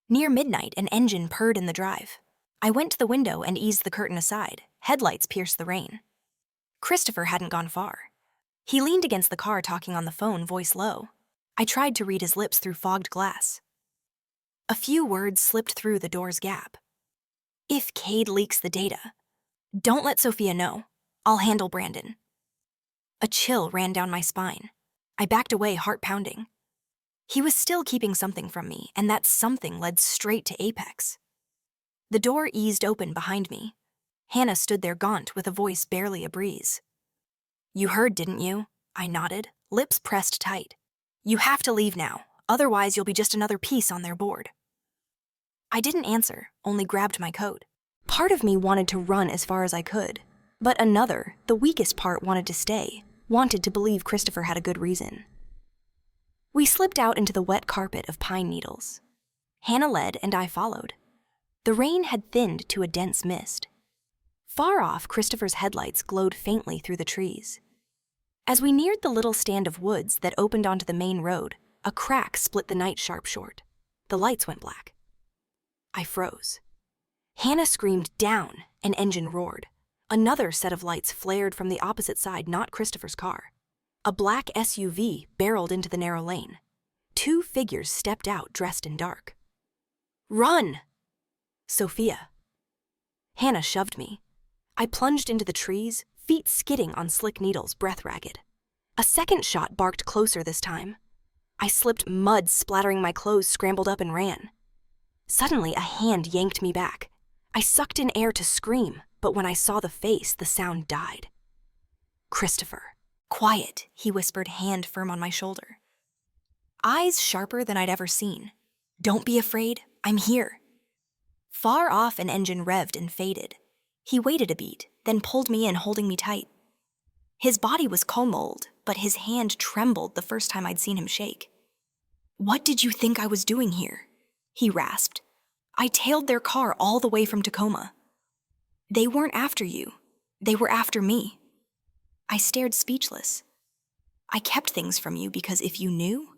Near midnight, an engine purred in the drive. I went to the window and eased the curtain aside. Headlights pierced the rain. Christopher hadn't gone far. He leaned against the car talking on the phone, voice low. I tried to read his lips through fogged glass. A few words slipped through the door's gap. If Cade leaks the data, don't let Sophia know. I'll handle Brandon. A chill ran down my spine. I backed away, heart pounding. He was still keeping something from me, and that something led straight to Apex. The door eased open behind me. Hannah stood there gaunt with a voice barely a breeze. You heard, didn't you? I nodded, lips pressed tight. You have to leave now, otherwise you'll be just another piece on their board. I didn't answer, only grabbed my coat. Part of me wanted to run as far as I could, but another, the weakest part, wanted to stay, wanted to believe Christopher had a good reason. We slipped out into the wet carpet of pine needles. Hannah led and I followed. The rain had thinned to a dense mist. Far off, Christopher's headlights glowed faintly through the trees. As we neared the little stand of woods that opened onto the main road, a crack split the night sharp short. The lights went black. I froze. Hannah screamed down, an engine roared. Another set of lights flared from the opposite side, not Christopher's car. A black SUV barreled into the narrow lane. Two figures stepped out dressed in dark. Run! Sophia. Hannah shoved me. I plunged into the trees, feet skidding on slick needles, breath ragged. A second shot barked closer this time. I slipped, mud splattering my clothes, scrambled up and ran. Suddenly, a hand yanked me back. I sucked in air to scream, but when I saw the face, the sound died. Christopher. Quiet, he whispered, hand firm on my shoulder. Eyes sharper than I'd ever seen. Don't be afraid, I'm here. Far off, an engine revved and faded. He waited a beat, then pulled me in, holding me tight. His body was cold, but his hand trembled the first time I'd seen him shake. What did you think I was doing here? He rasped. I tailed their car all the way from Tacoma. They weren't after you. They were after me. I stared speechless. I kept things from you because if you knew,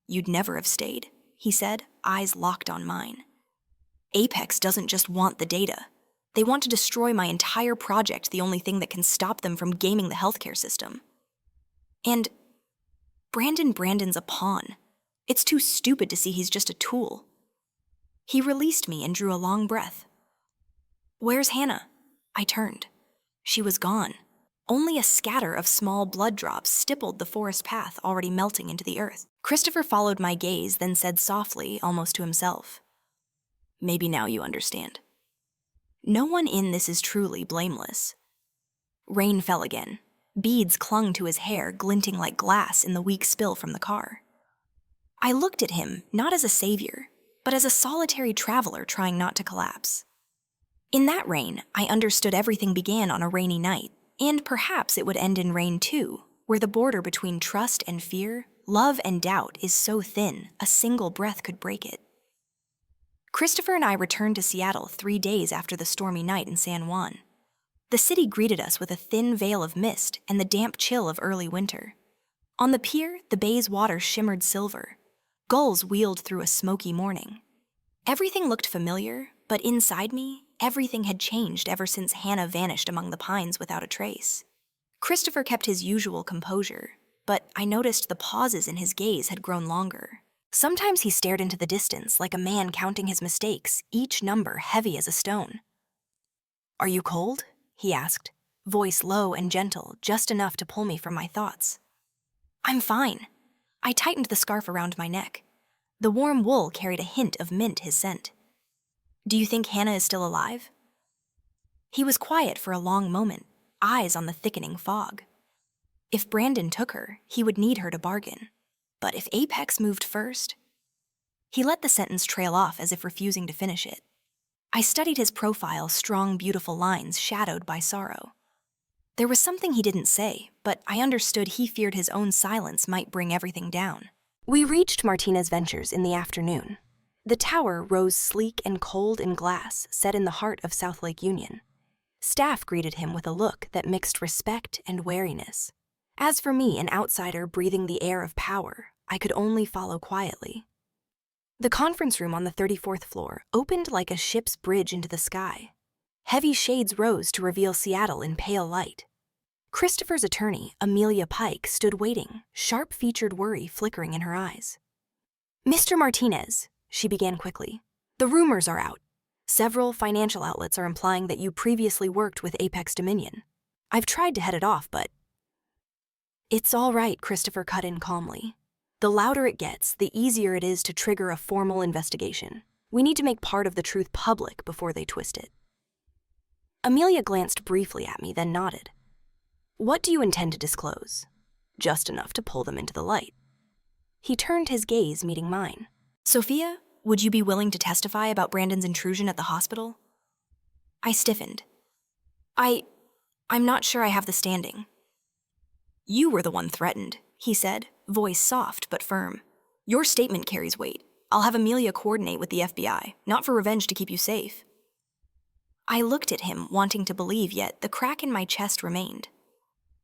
you'd never have stayed, he said, eyes locked on mine. Apex doesn't just want the data. They want to destroy my entire project, the only thing that can stop them from gaming the healthcare system. And Brandon's a pawn. It's too stupid to see he's just a tool. He released me and drew a long breath. Where's Hannah? I turned. She was gone. Only a scatter of small blood drops stippled the forest path already melting into the earth. Christopher followed my gaze, then said softly, almost to himself, Maybe now you understand. No one in this is truly blameless. Rain fell again. Beads clung to his hair, glinting like glass in the weak spill from the car. I looked at him, not as a savior, but as a solitary traveler trying not to collapse. In that rain, I understood everything began on a rainy night, and perhaps it would end in rain too, where the border between trust and fear, love and doubt is so thin, a single breath could break it. Christopher and I returned to Seattle 3 days after the stormy night in San Juan. The city greeted us with a thin veil of mist and the damp chill of early winter. On the pier, the bay's water shimmered silver. Gulls wheeled through a smoky morning. Everything looked familiar, but inside me, everything had changed ever since Hannah vanished among the pines without a trace. Christopher kept his usual composure, but I noticed the pauses in his gaze had grown longer. Sometimes he stared into the distance like a man counting his mistakes, each number heavy as a stone. Are you cold? He asked, voice low and gentle, just enough to pull me from my thoughts. I'm fine. I tightened the scarf around my neck. The warm wool carried a hint of mint, his scent. Do you think Hannah is still alive? He was quiet for a long moment, eyes on the thickening fog. If Brandon took her, he would need her to bargain. But if Apex moved first, He let the sentence trail off as if refusing to finish it. I studied his profile, strong, beautiful lines shadowed by sorrow. There was something he didn't say, but I understood he feared his own silence might bring everything down. We reached Martinez Ventures in the afternoon. The tower rose sleek and cold in glass set in the heart of South Lake Union. Staff greeted him with a look that mixed respect and wariness. As for me, an outsider breathing the air of power, I could only follow quietly. The conference room on the 34th floor opened like a ship's bridge into the sky. Heavy shades rose to reveal Seattle in pale light. Christopher's attorney, Amelia Pike, stood waiting, sharp-featured worry flickering in her eyes. "Mr. Martinez," she began quickly, "the rumors are out. Several financial outlets are implying that you previously worked with Apex Dominion. I've tried to head it off, but—" "It's all right," Christopher cut in calmly. "The louder it gets, the easier it is to trigger a formal investigation. We need to make part of the truth public before they twist it." Amelia glanced briefly at me, then nodded. "What do you intend to disclose?" "Just enough to pull them into the light." He turned his gaze, meeting mine. "Sophia, would you be willing to testify about Brandon's intrusion at the hospital?" I stiffened. I'm not sure I have the standing." "You were the one threatened," he said, voice soft but firm. "Your statement carries weight. I'll have Amelia coordinate with the FBI, not for revenge to keep you safe." I looked at him, wanting to believe, yet the crack in my chest remained.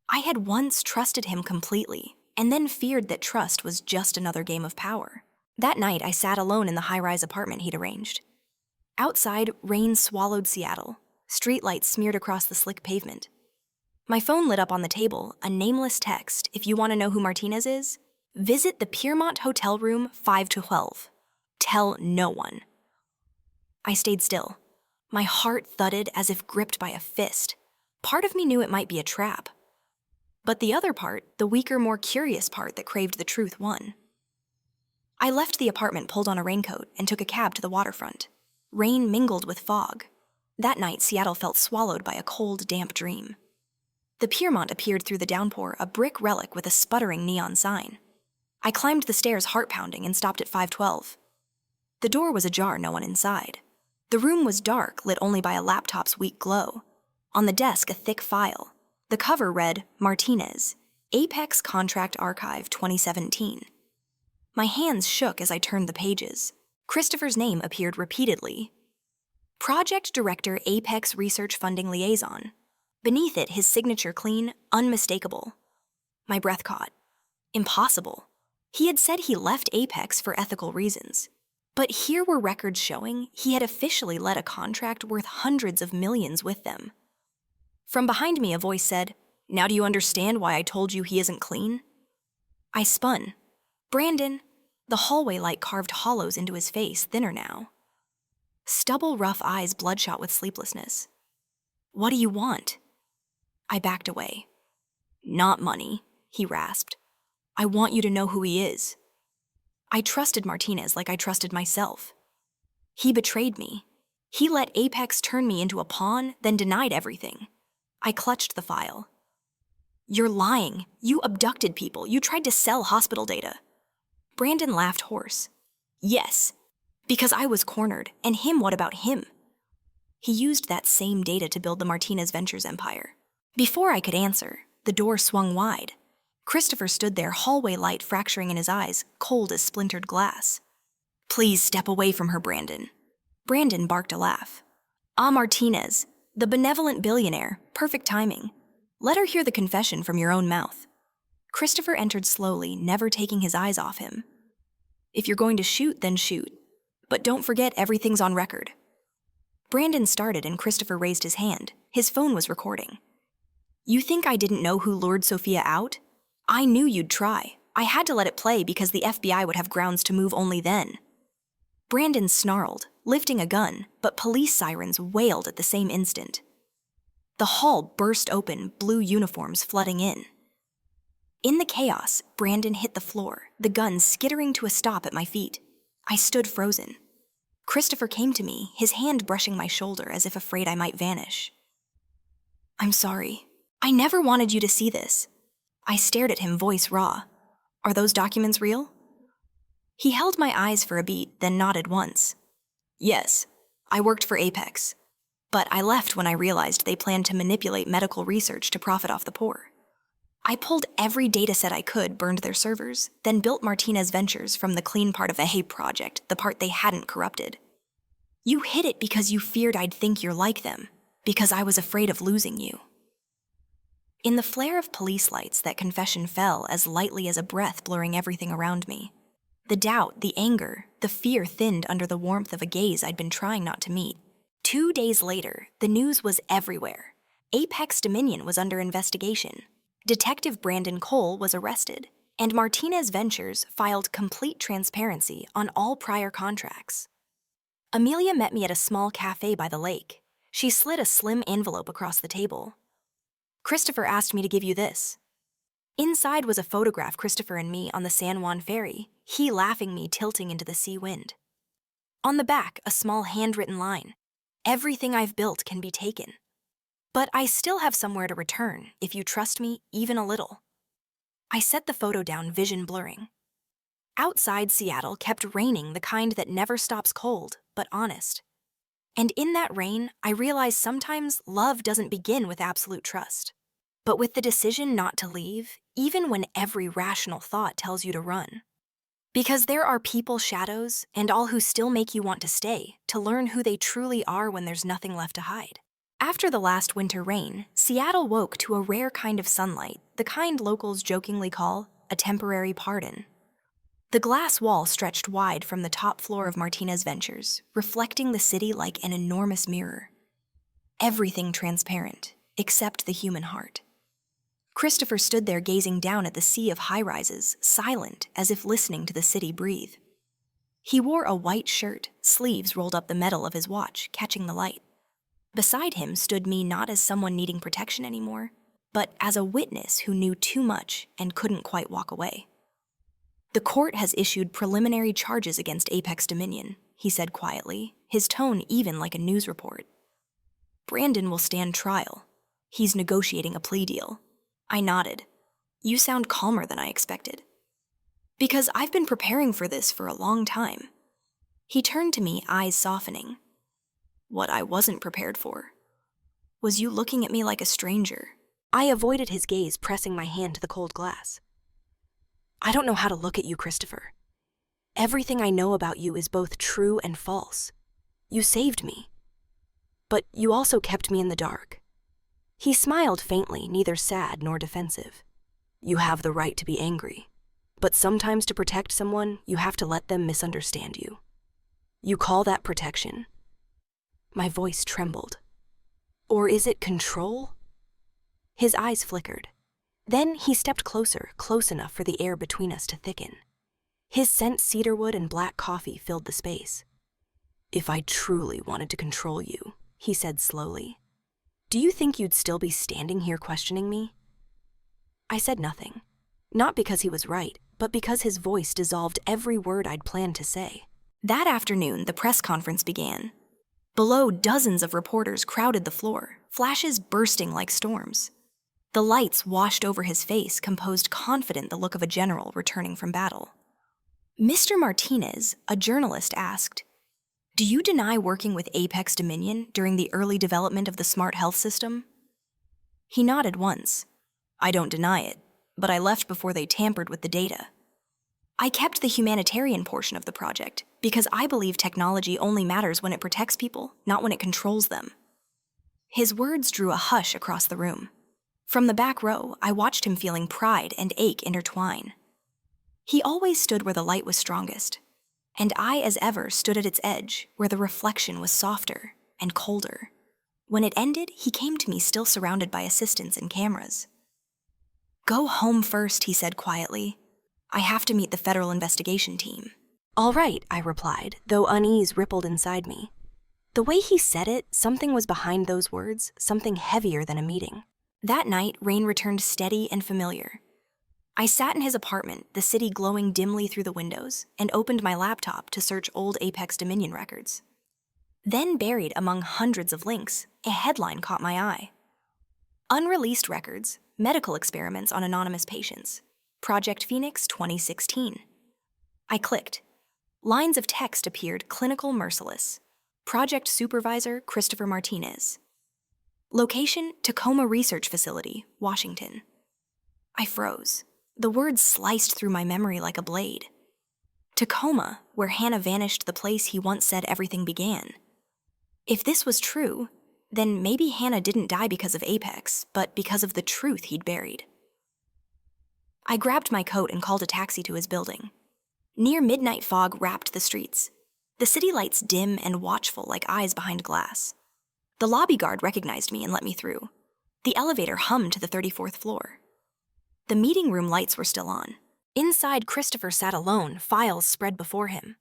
I had once trusted him completely, and then feared that trust was just another game of power. That night, I sat alone in the high-rise apartment he'd arranged. Outside, rain swallowed Seattle. Streetlights smeared across the slick pavement. My phone lit up on the table, a nameless text. "If you want to know who Martinez is, visit the Piermont Hotel Room 5 to 12. Tell no one." I stayed still. My heart thudded as if gripped by a fist. Part of me knew it might be a trap. But the other part, the weaker, more curious part that craved the truth, won. I left the apartment, pulled on a raincoat, and took a cab to the waterfront. Rain mingled with fog. That night, Seattle felt swallowed by a cold, damp dream. The Piermont appeared through the downpour, a brick relic with a sputtering neon sign. I climbed the stairs, heart pounding, and stopped at 512. The door was ajar, no one inside. The room was dark, lit only by a laptop's weak glow. On the desk, a thick file. The cover read, "Martinez, Apex Contract Archive 2017. My hands shook as I turned the pages. Christopher's name appeared repeatedly. Project Director, Apex Research Funding Liaison. Beneath it, his signature clean, unmistakable. My breath caught. Impossible. He had said he left Apex for ethical reasons. But here were records showing he had officially let a contract worth hundreds of millions with them. From behind me, a voice said, "Now do you understand why I told you he isn't clean?" I spun. "Brandon." The hallway light carved hollows into his face, thinner now. Stubble rough eyes bloodshot with sleeplessness. "What do you want?" I backed away. "Not money," he rasped. "I want you to know who he is." I trusted Martinez like I trusted myself. He betrayed me. He let Apex turn me into a pawn, then denied everything. I clutched the file. "You're lying. You abducted people. You tried to sell hospital data." Brandon laughed hoarse. "Yes, because I was cornered, and him, what about him?" He used that same data to build the Martinez Ventures empire. Before I could answer, the door swung wide. Christopher stood there, hallway light fracturing in his eyes, cold as splintered glass. "Please step away from her, Brandon." Brandon barked a laugh. "Ah, Martinez, the benevolent billionaire, perfect timing. Let her hear the confession from your own mouth." Christopher entered slowly, never taking his eyes off him. "If you're going to shoot, then shoot. But don't forget everything's on record." Brandon started and Christopher raised his hand. His phone was recording. "You think I didn't know who lured Sophia out? I knew you'd try. I had to let it play because the FBI would have grounds to move only then." Brandon snarled, lifting a gun, but police sirens wailed at the same instant. The hall burst open, blue uniforms flooding in. In the chaos, Brandon hit the floor, the gun skittering to a stop at my feet. I stood frozen. Christopher came to me, his hand brushing my shoulder as if afraid I might vanish. "I'm sorry. I never wanted you to see this." I stared at him, voice raw. "Are those documents real?" He held my eyes for a beat, then nodded once. Yes, I worked for Apex. But I left when I realized they planned to manipulate medical research to profit off the poor. I pulled every dataset I could, burned their servers, then built Martinez Ventures from the clean part of the Hay project, the part they hadn't corrupted. You hid it because you feared I'd think you're like them, because I was afraid of losing you. In the flare of police lights, that confession fell as lightly as a breath, blurring everything around me. The doubt, the anger, the fear thinned under the warmth of a gaze I'd been trying not to meet. 2 days later, the news was everywhere. Apex Dominion was under investigation. Detective Brandon Cole was arrested, and Martinez Ventures filed complete transparency on all prior contracts. Amelia met me at a small cafe by the lake. She slid a slim envelope across the table. Christopher asked me to give you this. Inside was a photograph Christopher and me on the San Juan ferry, he laughing, me tilting into the sea wind. On the back, a small handwritten line. Everything I've built can be taken. But I still have somewhere to return, if you trust me even a little. I set the photo down, vision blurring. Outside Seattle kept raining, the kind that never stops cold, but honest. And in that rain, I realized sometimes love doesn't begin with absolute trust, but with the decision not to leave, even when every rational thought tells you to run. Because there are people, shadows, and all who still make you want to stay, to learn who they truly are when there's nothing left to hide. After the last winter rain, Seattle woke to a rare kind of sunlight, the kind locals jokingly call a temporary pardon. The glass wall stretched wide from the top floor of Martinez Ventures, reflecting the city like an enormous mirror. Everything transparent, except the human heart. Christopher stood there gazing down at the sea of high-rises, silent as if listening to the city breathe. He wore a white shirt, sleeves rolled up the metal of his watch, catching the light. Beside him stood me, not as someone needing protection anymore, but as a witness who knew too much and couldn't quite walk away. The court has issued preliminary charges against Apex Dominion, he said quietly, his tone even like a news report. Brandon will stand trial. He's negotiating a plea deal. I nodded. You sound calmer than I expected. Because I've been preparing for this for a long time. He turned to me, eyes softening. What I wasn't prepared for was you looking at me like a stranger. I avoided his gaze, pressing my hand to the cold glass. I don't know how to look at you, Christopher. Everything I know about you is both true and false. You saved me. But you also kept me in the dark. He smiled faintly, neither sad nor defensive. You have the right to be angry. But sometimes to protect someone, you have to let them misunderstand you. You call that protection? My voice trembled. Or is it control? His eyes flickered. Then he stepped closer, close enough for the air between us to thicken. His scent cedarwood and black coffee filled the space. If I truly wanted to control you, he said slowly, do you think you'd still be standing here questioning me? I said nothing. Not because he was right, but because his voice dissolved every word I'd planned to say. That afternoon, the press conference began. Below, dozens of reporters crowded the floor, flashes bursting like storms. The lights washed over his face, composed, confident, the look of a general returning from battle. Mr. Martinez, a journalist, asked, do you deny working with Apex Dominion during the early development of the smart health system? He nodded once. I don't deny it, but I left before they tampered with the data. I kept the humanitarian portion of the project because I believe technology only matters when it protects people, not when it controls them. His words drew a hush across the room. From the back row, I watched him, feeling pride and ache intertwine. He always stood where the light was strongest, and I, as ever, stood at its edge, where the reflection was softer and colder. When it ended, he came to me, still surrounded by assistants and cameras. Go home first, he said quietly. I have to meet the federal investigation team. All right, I replied, though unease rippled inside me. The way he said it, something was behind those words, something heavier than a meeting. That night, rain returned steady and familiar. I sat in his apartment, the city glowing dimly through the windows, and opened my laptop to search old Apex Dominion records. Then, buried among hundreds of links, a headline caught my eye. Unreleased records, medical experiments on anonymous patients. Project Phoenix 2016. I clicked, Lines of text appeared clinical merciless. Project Supervisor Christopher Martinez. Location Tacoma Research Facility, Washington. I froze. The words sliced through my memory like a blade. Tacoma, where Hannah vanished, the place he once said everything began. If this was true, then maybe Hannah didn't die because of Apex, but because of the truth he'd buried. I grabbed my coat and called a taxi to his building. Near midnight fog wrapped the streets, the city lights dim and watchful like eyes behind glass. The lobby guard recognized me and let me through. The elevator hummed to the 34th floor. The meeting room lights were still on. Inside, Christopher sat alone, files spread before him.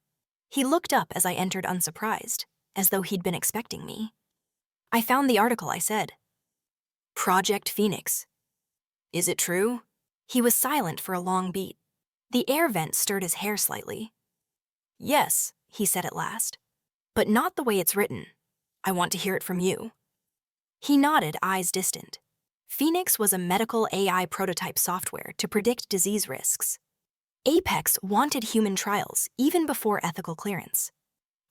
He looked up as I entered unsurprised, as though he'd been expecting me. I found the article I said. Project Phoenix. Is it true? He was silent for a long beat. The air vent stirred his hair slightly. Yes, he said at last. But not the way it's written. I want to hear it from you. He nodded, eyes distant. Phoenix was a medical AI prototype software to predict disease risks. Apex wanted human trials even before ethical clearance.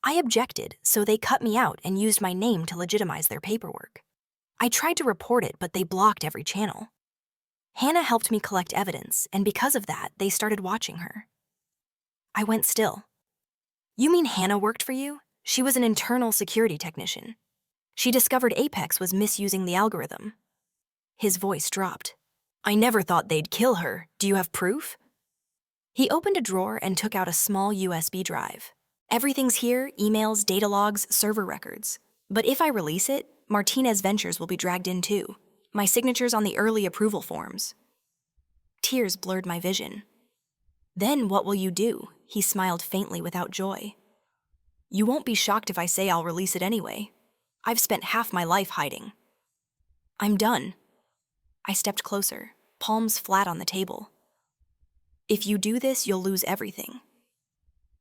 I objected, so they cut me out and used my name to legitimize their paperwork. I tried to report it, but they blocked every channel. Hannah helped me collect evidence, and because of that, they started watching her. I went still. You mean Hannah worked for you? She was an internal security technician. She discovered Apex was misusing the algorithm. His voice dropped. I never thought they'd kill her. Do you have proof? He opened a drawer and took out a small USB drive. Everything's here, emails, data logs, server records. But if I release it, Martinez Ventures will be dragged in too. My signature's on the early approval forms. Tears blurred my vision. Then what will you do? He smiled faintly without joy. You won't be shocked if I say I'll release it anyway. I've spent half my life hiding. I'm done. I stepped closer, palms flat on the table. If you do this, you'll lose everything.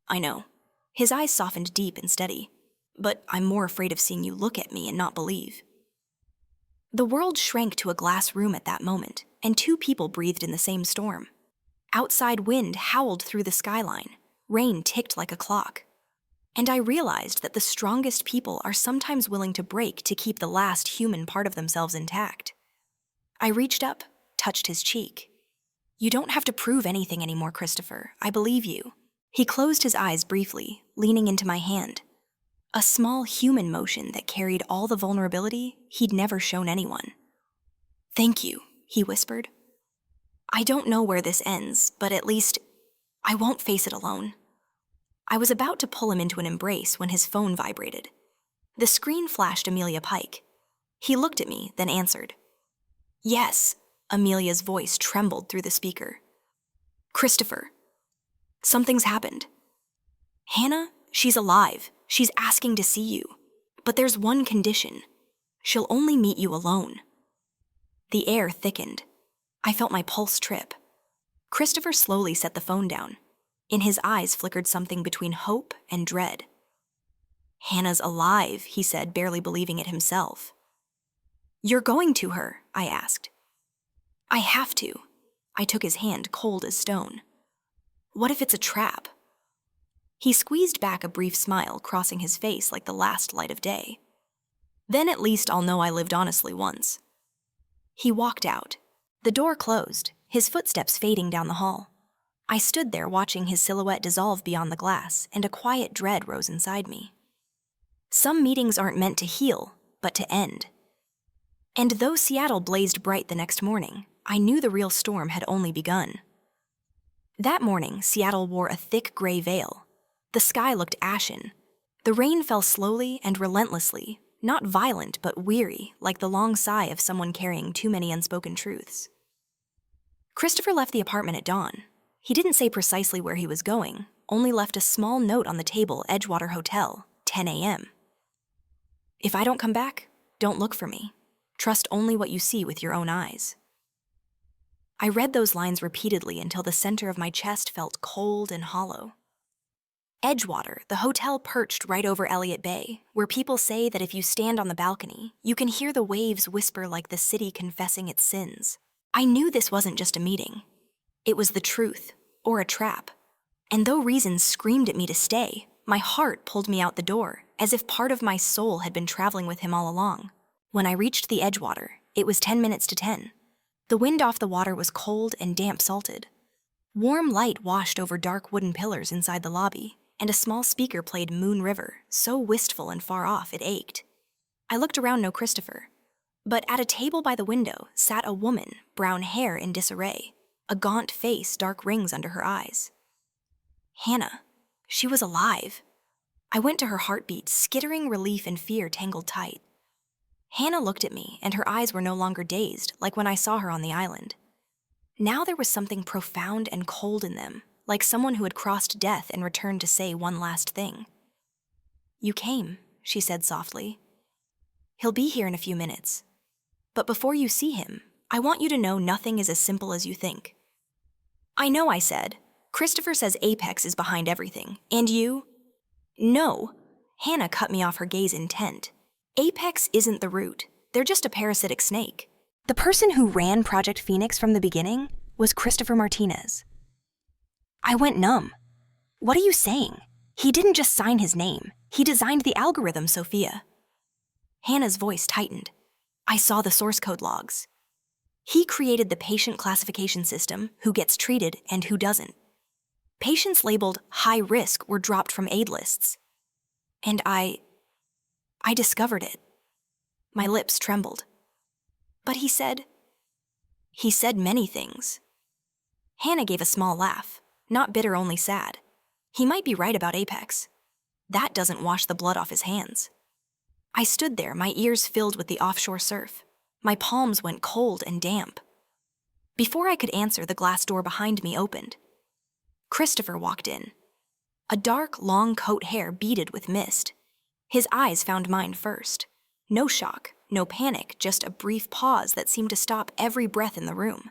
I know. His eyes softened deep and steady. But I'm more afraid of seeing you look at me and not believe. The world shrank to a glass room at that moment, and two people breathed in the same storm. Outside wind howled through the skyline. Rain ticked like a clock. And I realized that the strongest people are sometimes willing to break to keep the last human part of themselves intact. I reached up, touched his cheek. You don't have to prove anything anymore, Christopher. I believe you. He closed his eyes briefly, leaning into my hand. A small human motion that carried all the vulnerability he'd never shown anyone. Thank you, he whispered. I don't know where this ends, but at least I won't face it alone. I was about to pull him into an embrace when his phone vibrated. The screen flashed Amelia Pike. He looked at me, then answered. Yes, Amelia's voice trembled through the speaker. Christopher, something's happened. Hannah, she's alive. She's asking to see you. But there's one condition. She'll only meet you alone. The air thickened. I felt my pulse trip. Christopher slowly set the phone down. In his eyes flickered something between hope and dread. Hannah's alive, he said, barely believing it himself. You're going to her, I asked. I have to. I took his hand, cold as stone. What if it's a trap? He squeezed back a brief smile, crossing his face like the last light of day. Then at least I'll know I lived honestly once. He walked out. The door closed, his footsteps fading down the hall. I stood there watching his silhouette dissolve beyond the glass, and a quiet dread rose inside me. Some meetings aren't meant to heal, but to end. And though Seattle blazed bright the next morning, I knew the real storm had only begun. That morning, Seattle wore a thick gray veil. The sky looked ashen. The rain fell slowly and relentlessly, not violent but weary, like the long sigh of someone carrying too many unspoken truths. Christopher left the apartment at dawn. He didn't say precisely where he was going, only left a small note on the table, Edgewater Hotel, 10 a.m. If I don't come back, don't look for me. Trust only what you see with your own eyes. I read those lines repeatedly until the center of my chest felt cold and hollow. Edgewater, the hotel perched right over Elliott Bay, where people say that if you stand on the balcony, you can hear the waves whisper like the city confessing its sins. I knew this wasn't just a meeting. It was the truth, or a trap. And though reason screamed at me to stay, my heart pulled me out the door, as if part of my soul had been traveling with him all along. When I reached the Edgewater, it was 10 minutes to 10. The wind off the water was cold and damp salted. Warm light washed over dark wooden pillars inside the lobby, and a small speaker played Moon River, so wistful and far off it ached. I looked around, no Christopher. But at a table by the window sat a woman, brown hair in disarray, a gaunt face, dark rings under her eyes. Hannah. She was alive. I went to her heartbeat, skittering relief and fear tangled tight. Hannah looked at me, and her eyes were no longer dazed, like when I saw her on the island. Now there was something profound and cold in them, like someone who had crossed death and returned to say one last thing. "You came," she said softly. "He'll be here in a few minutes. But before you see him, I want you to know nothing is as simple as you think." "I know," I said. "Christopher says Apex is behind everything. And you?" "No." Hannah cut me off, her gaze intent. "Apex isn't the root. They're just a parasitic snake. The person who ran Project Phoenix from the beginning was Christopher Martinez." I went numb. "What are you saying? He didn't just sign his name. He designed the algorithm, Sophia." Hannah's voice tightened. I saw the source code logs. He created the patient classification system, who gets treated and who doesn't. Patients labeled high risk were dropped from aid lists. And I discovered it. My lips trembled. "But he said many things." Hannah gave a small laugh, not bitter, only sad. "He might be right about Apex. That doesn't wash the blood off his hands." I stood there, my ears filled with the offshore surf. My palms went cold and damp. Before I could answer, the glass door behind me opened. Christopher walked in. A dark, long coat hair beaded with mist. His eyes found mine first. No shock, no panic, just a brief pause that seemed to stop every breath in the room.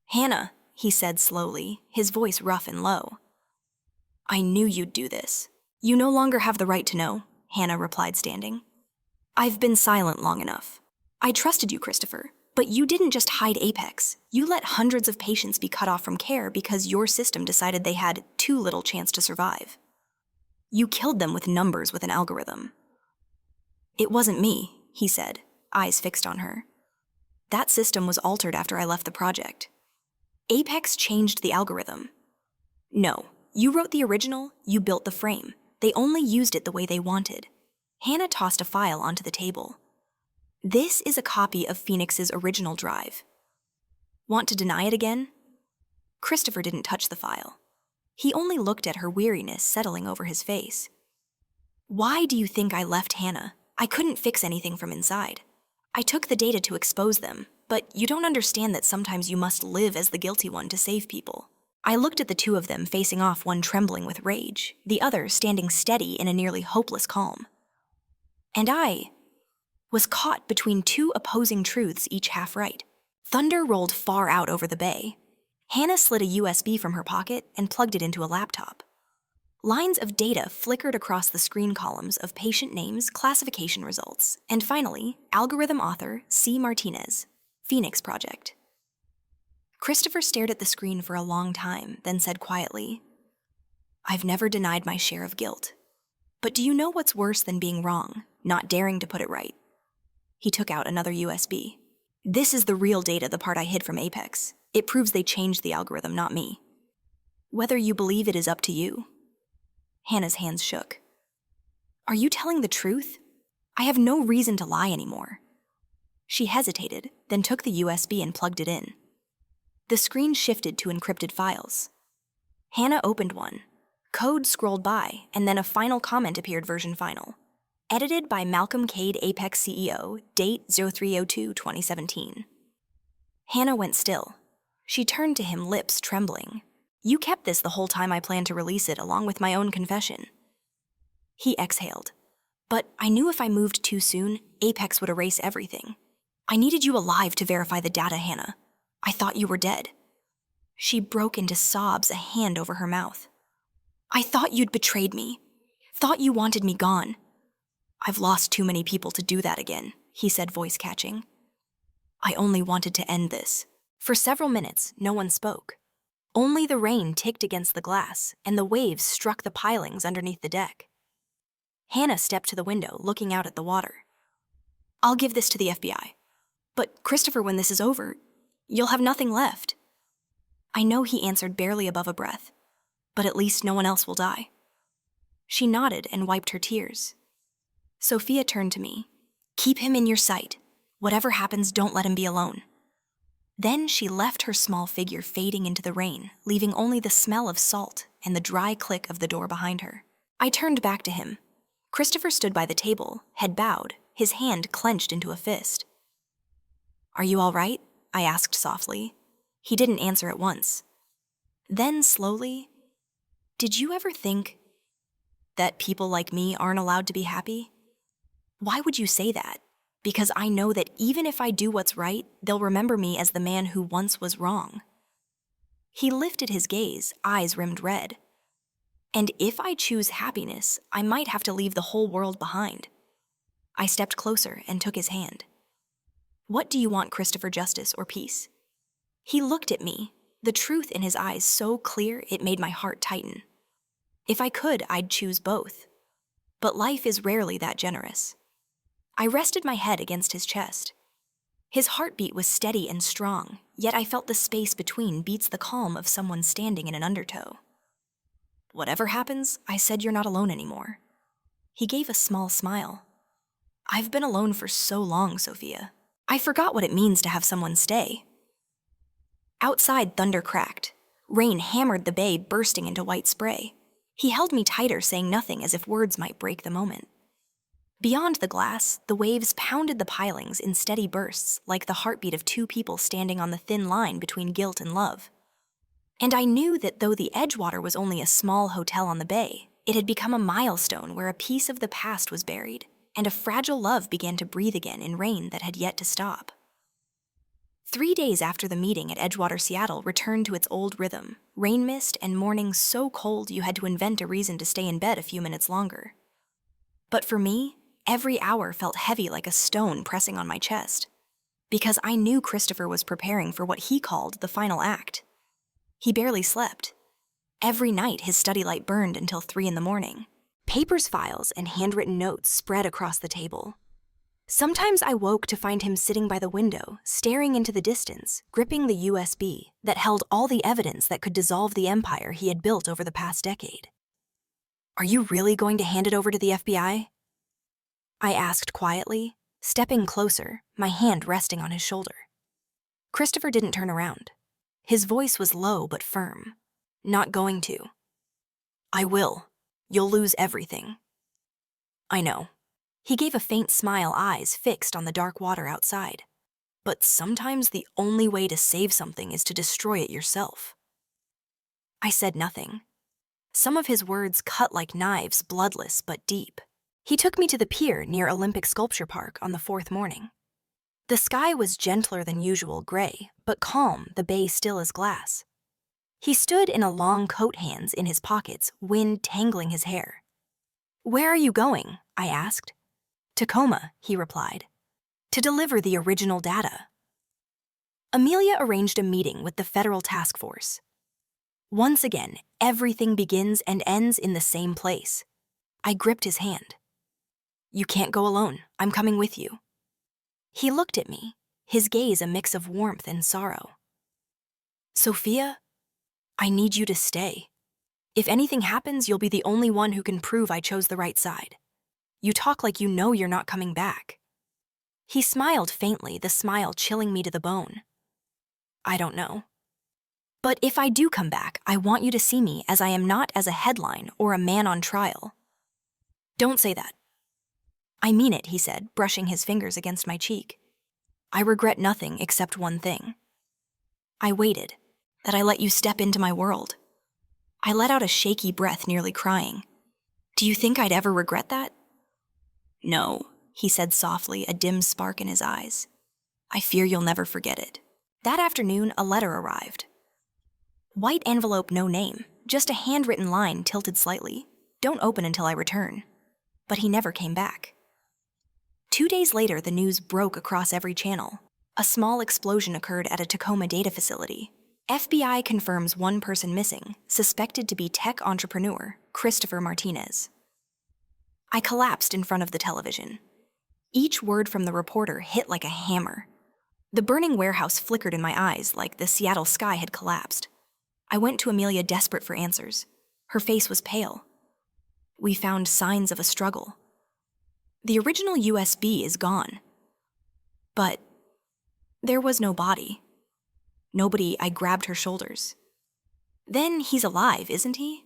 "Hannah," he said slowly, his voice rough and low. "I knew you'd do this. You no longer have the right to know," Hannah replied, standing. "I've been silent long enough. I trusted you, Christopher, but you didn't just hide Apex. You let hundreds of patients be cut off from care because your system decided they had too little chance to survive. You killed them with numbers with an algorithm." "It wasn't me," he said, eyes fixed on her. "That system was altered after I left the project. Apex changed the algorithm. No, you wrote the original, you built the frame. They only used it the way they wanted." Hannah tossed a file onto the table. "This is a copy of Phoenix's original drive. Want to deny it again?" Christopher didn't touch the file. He only looked at her, weariness settling over his face. "Why do you think I left Hannah? I couldn't fix anything from inside. I took the data to expose them, but you don't understand that sometimes you must live as the guilty one to save people." I looked at the two of them facing off, one trembling with rage, the other standing steady in a nearly hopeless calm. And I was caught between two opposing truths, each half right. Thunder rolled far out over the bay. Hannah slid a USB from her pocket and plugged it into a laptop. Lines of data flickered across the screen columns of patient names, classification results, and finally, algorithm author C. Martinez, Phoenix Project. Christopher stared at the screen for a long time, then said quietly, "I've never denied my share of guilt. But do you know what's worse than being wrong, not daring to put it right?" He took out another USB. "This is the real data, the part I hid from Apex. It proves they changed the algorithm, not me. Whether you believe it is up to you." Hannah's hands shook. "Are you telling the truth? I have no reason to lie anymore." She hesitated, then took the USB and plugged it in. The screen shifted to encrypted files. Hannah opened one. Code scrolled by, and then a final comment appeared, version final. Edited by Malcolm Cade, Apex CEO, date 03/02/2017. Hannah went still. She turned to him, lips trembling. "You kept this the whole time I planned to release it, along with my own confession." He exhaled. "But I knew if I moved too soon, Apex would erase everything. I needed you alive to verify the data, Hannah. I thought you were dead." She broke into sobs, a hand over her mouth. "I thought you'd betrayed me. Thought you wanted me gone." "I've lost too many people to do that again," he said, voice catching. "I only wanted to end this." For several minutes, no one spoke. Only the rain ticked against the glass, and the waves struck the pilings underneath the deck. Hannah stepped to the window, looking out at the water. "I'll give this to the FBI. But, Christopher, when this is over, you'll have nothing left." "I know," he answered barely above a breath, "but at least no one else will die." She nodded and wiped her tears. Sophia turned to me. "Keep him in your sight. Whatever happens, don't let him be alone." Then she left her small figure fading into the rain, leaving only the smell of salt and the dry click of the door behind her. I turned back to him. Christopher stood by the table, head bowed, his hand clenched into a fist. "Are you all right?" I asked softly. He didn't answer at once. Then, slowly, "Did you ever think that people like me aren't allowed to be happy?" "Why would you say that?" "Because I know that even if I do what's right, they'll remember me as the man who once was wrong." He lifted his gaze, eyes rimmed red. "And if I choose happiness, I might have to leave the whole world behind." I stepped closer and took his hand. "What do you want, Christopher, justice or peace?" He looked at me, the truth in his eyes so clear it made my heart tighten. If I could, I'd choose both. But life is rarely that generous. I rested my head against his chest. His heartbeat was steady and strong, yet I felt the space between beats the calm of someone standing in an undertow. "Whatever happens," I said, "you're not alone anymore." He gave a small smile. "I've been alone for so long, Sophia. I forgot what it means to have someone stay." Outside, thunder cracked. Rain hammered the bay, bursting into white spray. He held me tighter, saying nothing, as if words might break the moment. Beyond the glass, the waves pounded the pilings in steady bursts, like the heartbeat of two people standing on the thin line between guilt and love. And I knew that though the Edgewater was only a small hotel on the bay, it had become a milestone where a piece of the past was buried, and a fragile love began to breathe again in rain that had yet to stop. 3 days after the meeting at Edgewater, Seattle returned to its old rhythm, rain mist and mornings so cold you had to invent a reason to stay in bed a few minutes longer. But for me, every hour felt heavy like a stone pressing on my chest, because I knew Christopher was preparing for what he called the final act. He barely slept. Every night his study light burned until 3 a.m. Papers, files, and handwritten notes spread across the table. Sometimes I woke to find him sitting by the window, staring into the distance, gripping the USB that held all the evidence that could dissolve the empire he had built over the past decade. "Are you really going to hand it over to the FBI?" I asked quietly, stepping closer, my hand resting on his shoulder. Christopher didn't turn around. His voice was low but firm. "Not going to." "I will. You'll lose everything." "I know." He gave a faint smile, eyes fixed on the dark water outside. "But sometimes the only way to save something is to destroy it yourself." I said nothing. Some of his words cut like knives, bloodless but deep. He took me to the pier near Olympic Sculpture Park on the 4th morning. The sky was gentler than usual, gray, but calm, the bay still as glass. He stood in a long coat, hands in his pockets, wind tangling his hair. "Where are you going?" I asked. "Tacoma," he replied. "To deliver the original data." Amelia arranged a meeting with the federal task force. Once again, everything begins and ends in the same place. I gripped his hand. "You can't go alone. I'm coming with you." He looked at me, his gaze a mix of warmth and sorrow. "Sophia, I need you to stay. If anything happens, you'll be the only one who can prove I chose the right side. You talk like you know you're not coming back." He smiled faintly, the smile chilling me to the bone. "I don't know. But if I do come back, I want you to see me as I am, not as a headline or a man on trial." "Don't say that." "I mean it," he said, brushing his fingers against my cheek. "I regret nothing except one thing. I waited, that I let you step into my world." I let out a shaky breath, nearly crying. "Do you think I'd ever regret that?" "No," he said softly, a dim spark in his eyes. "I fear you'll never forget it." That afternoon, a letter arrived. White envelope, no name, just a handwritten line tilted slightly. "Don't open until I return." But he never came back. 2 days later, the news broke across every channel. A small explosion occurred at a Tacoma data facility. FBI confirms one person missing, suspected to be tech entrepreneur Christopher Martinez. I collapsed in front of the television. Each word from the reporter hit like a hammer. The burning warehouse flickered in my eyes like the Seattle sky had collapsed. I went to Amelia desperate for answers. Her face was pale. We found signs of a struggle. The original USB is gone. But there was no body. Nobody. I grabbed her shoulders. Then he's alive, isn't he?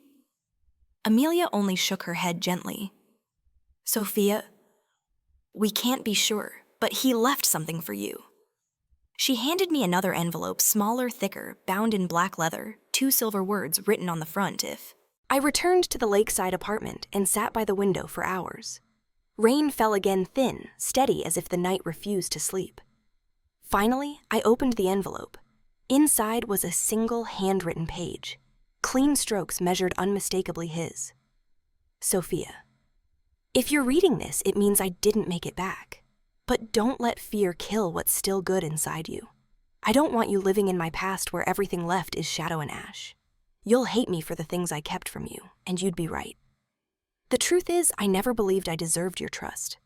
Amelia only shook her head gently. Sophia, we can't be sure, but he left something for you. She handed me another envelope, smaller, thicker, bound in black leather, 2 silver words written on the front if. I returned to the lakeside apartment and sat by the window for hours. Rain fell again, thin, steady as if the night refused to sleep. Finally, I opened the envelope. Inside was a single handwritten page. Clean strokes measured unmistakably his. Sophia. If you're reading this, it means I didn't make it back. But don't let fear kill what's still good inside you. I don't want you living in my past where everything left is shadow and ash. You'll hate me for the things I kept from you, and you'd be right. The truth is, I never believed I deserved your trust.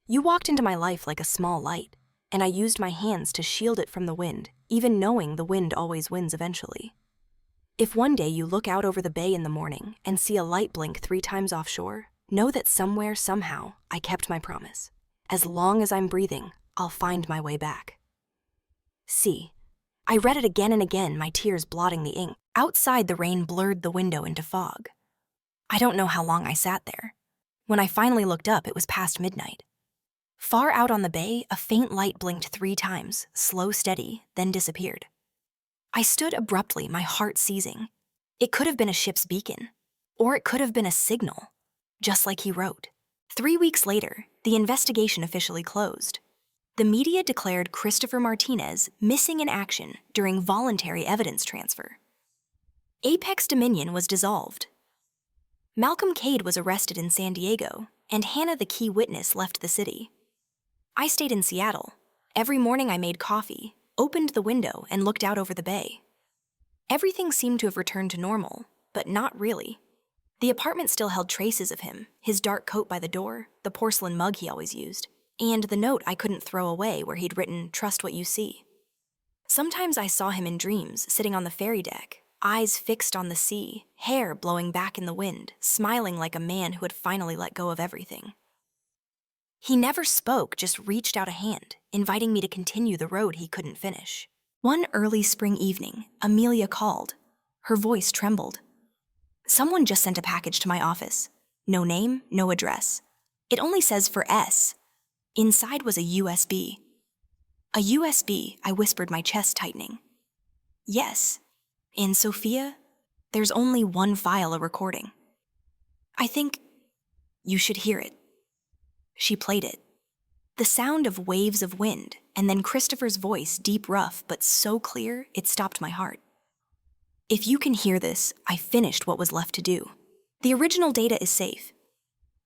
You walked into my life like a small light, and I used my hands to shield it from the wind, even knowing the wind always wins eventually. If one day you look out over the bay in the morning and see a light blink 3 times offshore, know that somewhere, somehow, I kept my promise. As long as I'm breathing, I'll find my way back. See, I read it again and again, my tears blotting the ink. Outside, the rain blurred the window into fog. I don't know how long I sat there. When I finally looked up, it was past midnight. Far out on the bay, a faint light blinked 3 times, slow, steady, then disappeared. I stood abruptly, my heart seizing. It could have been a ship's beacon, or it could have been a signal, just like he wrote. 3 weeks later, the investigation officially closed. The media declared Christopher Martinez missing in action during voluntary evidence transfer. Apex Dominion was dissolved. Malcolm Cade was arrested in San Diego, and Hannah, the key witness, left the city. I stayed in Seattle. Every morning I made coffee, opened the window, and looked out over the bay. Everything seemed to have returned to normal, but not really. The apartment still held traces of him, his dark coat by the door, the porcelain mug he always used, and the note I couldn't throw away where he'd written, "Trust what you see." Sometimes I saw him in dreams, sitting on the ferry deck, eyes fixed on the sea, hair blowing back in the wind, smiling like a man who had finally let go of everything. He never spoke, just reached out a hand, inviting me to continue the road he couldn't finish. One early spring evening, Amelia called. Her voice trembled. Someone just sent a package to my office. No name, no address. It only says for S. Inside was a USB. A USB, I whispered, my chest tightening. Yes. In Sophia, there's only one file, a recording. I think you should hear it. She played it. The sound of waves of wind, and then Christopher's voice, deep, rough, but so clear it stopped my heart. If you can hear this, I finished what was left to do. The original data is safe.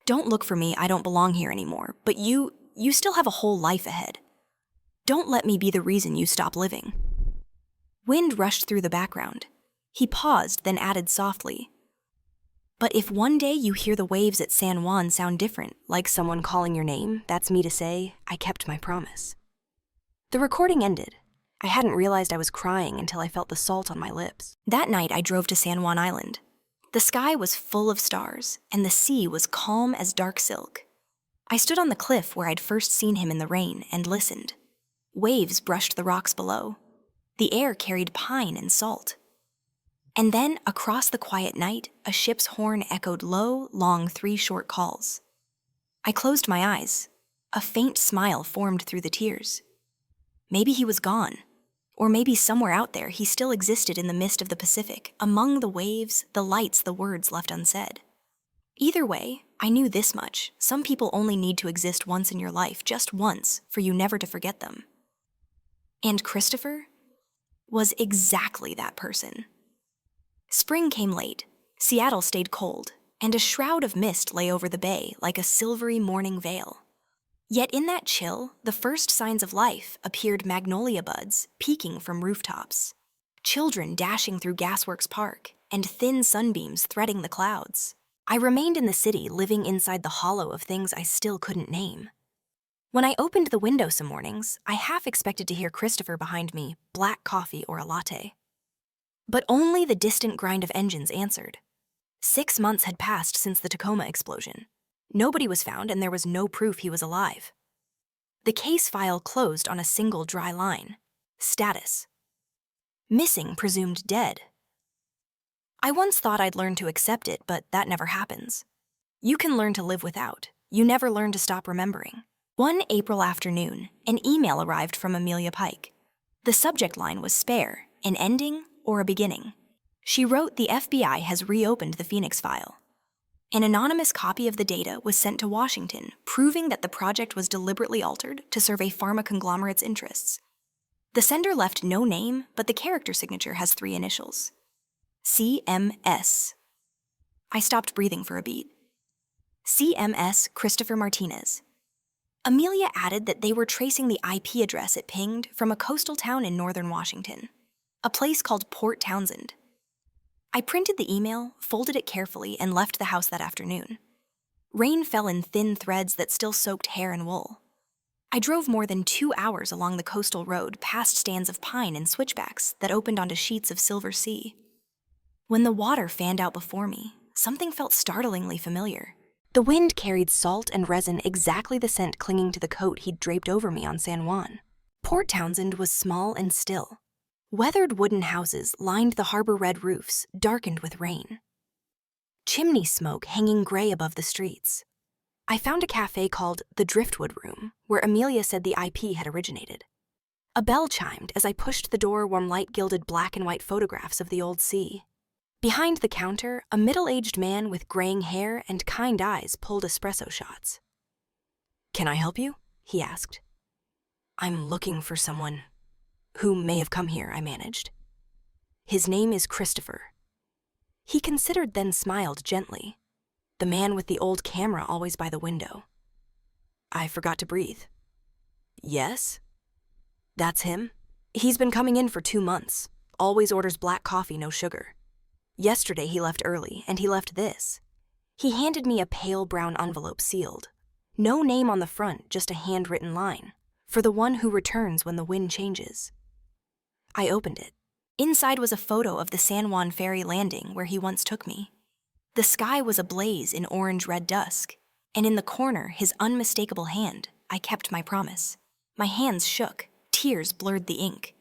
Don't look for me, I don't belong here anymore, but you still have a whole life ahead. Don't let me be the reason you stop living. Wind rushed through the background. He paused, then added softly, but if one day you hear the waves at San Juan sound different, like someone calling your name, that's me to say, I kept my promise. The recording ended. I hadn't realized I was crying until I felt the salt on my lips. That night, I drove to San Juan Island. The sky was full of stars, and the sea was calm as dark silk. I stood on the cliff where I'd first seen him in the rain and listened. Waves brushed the rocks below. The air carried pine and salt. And then, across the quiet night, a ship's horn echoed low, long 3 short calls. I closed my eyes. A faint smile formed through the tears. Maybe he was gone. Or maybe somewhere out there he still existed in the mist of the Pacific, among the waves, the lights, the words left unsaid. Either way, I knew this much. Some people only need to exist once in your life, just once, for you never to forget them. And Christopher was exactly that person. Spring came late, Seattle stayed cold, and a shroud of mist lay over the bay like a silvery morning veil. Yet in that chill, the first signs of life appeared: magnolia buds peeking from rooftops, children dashing through Gasworks Park, and thin sunbeams threading the clouds. I remained in the city, living inside the hollow of things I still couldn't name. When I opened the window some mornings, I half expected to hear Christopher behind me, black coffee or a latte. But only the distant grind of engines answered. 6 months had passed since the Tacoma explosion. Nobody was found, and there was no proof he was alive. The case file closed on a single dry line. Status: missing, presumed dead. I once thought I'd learn to accept it, but that never happens. You can learn to live without. You never learn to stop remembering. One April afternoon, an email arrived from Amelia Pike. The subject line was spare, an ending or a beginning. She wrote the FBI has reopened the Phoenix file. An anonymous copy of the data was sent to Washington, proving that the project was deliberately altered to serve a pharma conglomerate's interests. The sender left no name, but the character signature has 3 initials: CMS. I stopped breathing for a beat. CMS Christopher Martinez. Amelia added that they were tracing the IP address it pinged from a coastal town in northern Washington, a place called Port Townsend. I printed the email, folded it carefully, and left the house that afternoon. Rain fell in thin threads that still soaked hair and wool. I drove more than 2 hours along the coastal road past stands of pine and switchbacks that opened onto sheets of silver sea. When the water fanned out before me, something felt startlingly familiar. The wind carried salt and resin, exactly the scent clinging to the coat he'd draped over me on San Juan. Port Townsend was small and still. Weathered wooden houses lined the harbor-red roofs, darkened with rain. Chimney smoke hanging gray above the streets. I found a cafe called the Driftwood Room, where Amelia said the IP had originated. A bell chimed as I pushed the door, warm light gilded black and white photographs of the old sea. Behind the counter, a middle-aged man with graying hair and kind eyes pulled espresso shots. "Can I help you?" he asked. "I'm looking for someone who may have come here," I managed. "His name is Christopher." He considered, then smiled gently. "The man with the old camera always by the window." I forgot to breathe. "Yes?" "That's him. He's been coming in for 2 months. Always orders black coffee, no sugar. Yesterday he left early, and he left this." He handed me a pale brown envelope sealed. No name on the front, just a handwritten line. "For the one who returns when the wind changes." I opened it. Inside was a photo of the San Juan ferry landing where he once took me. The sky was ablaze in orange-red dusk, and in the corner, his unmistakable hand. I kept my promise. My hands shook. Tears blurred the ink.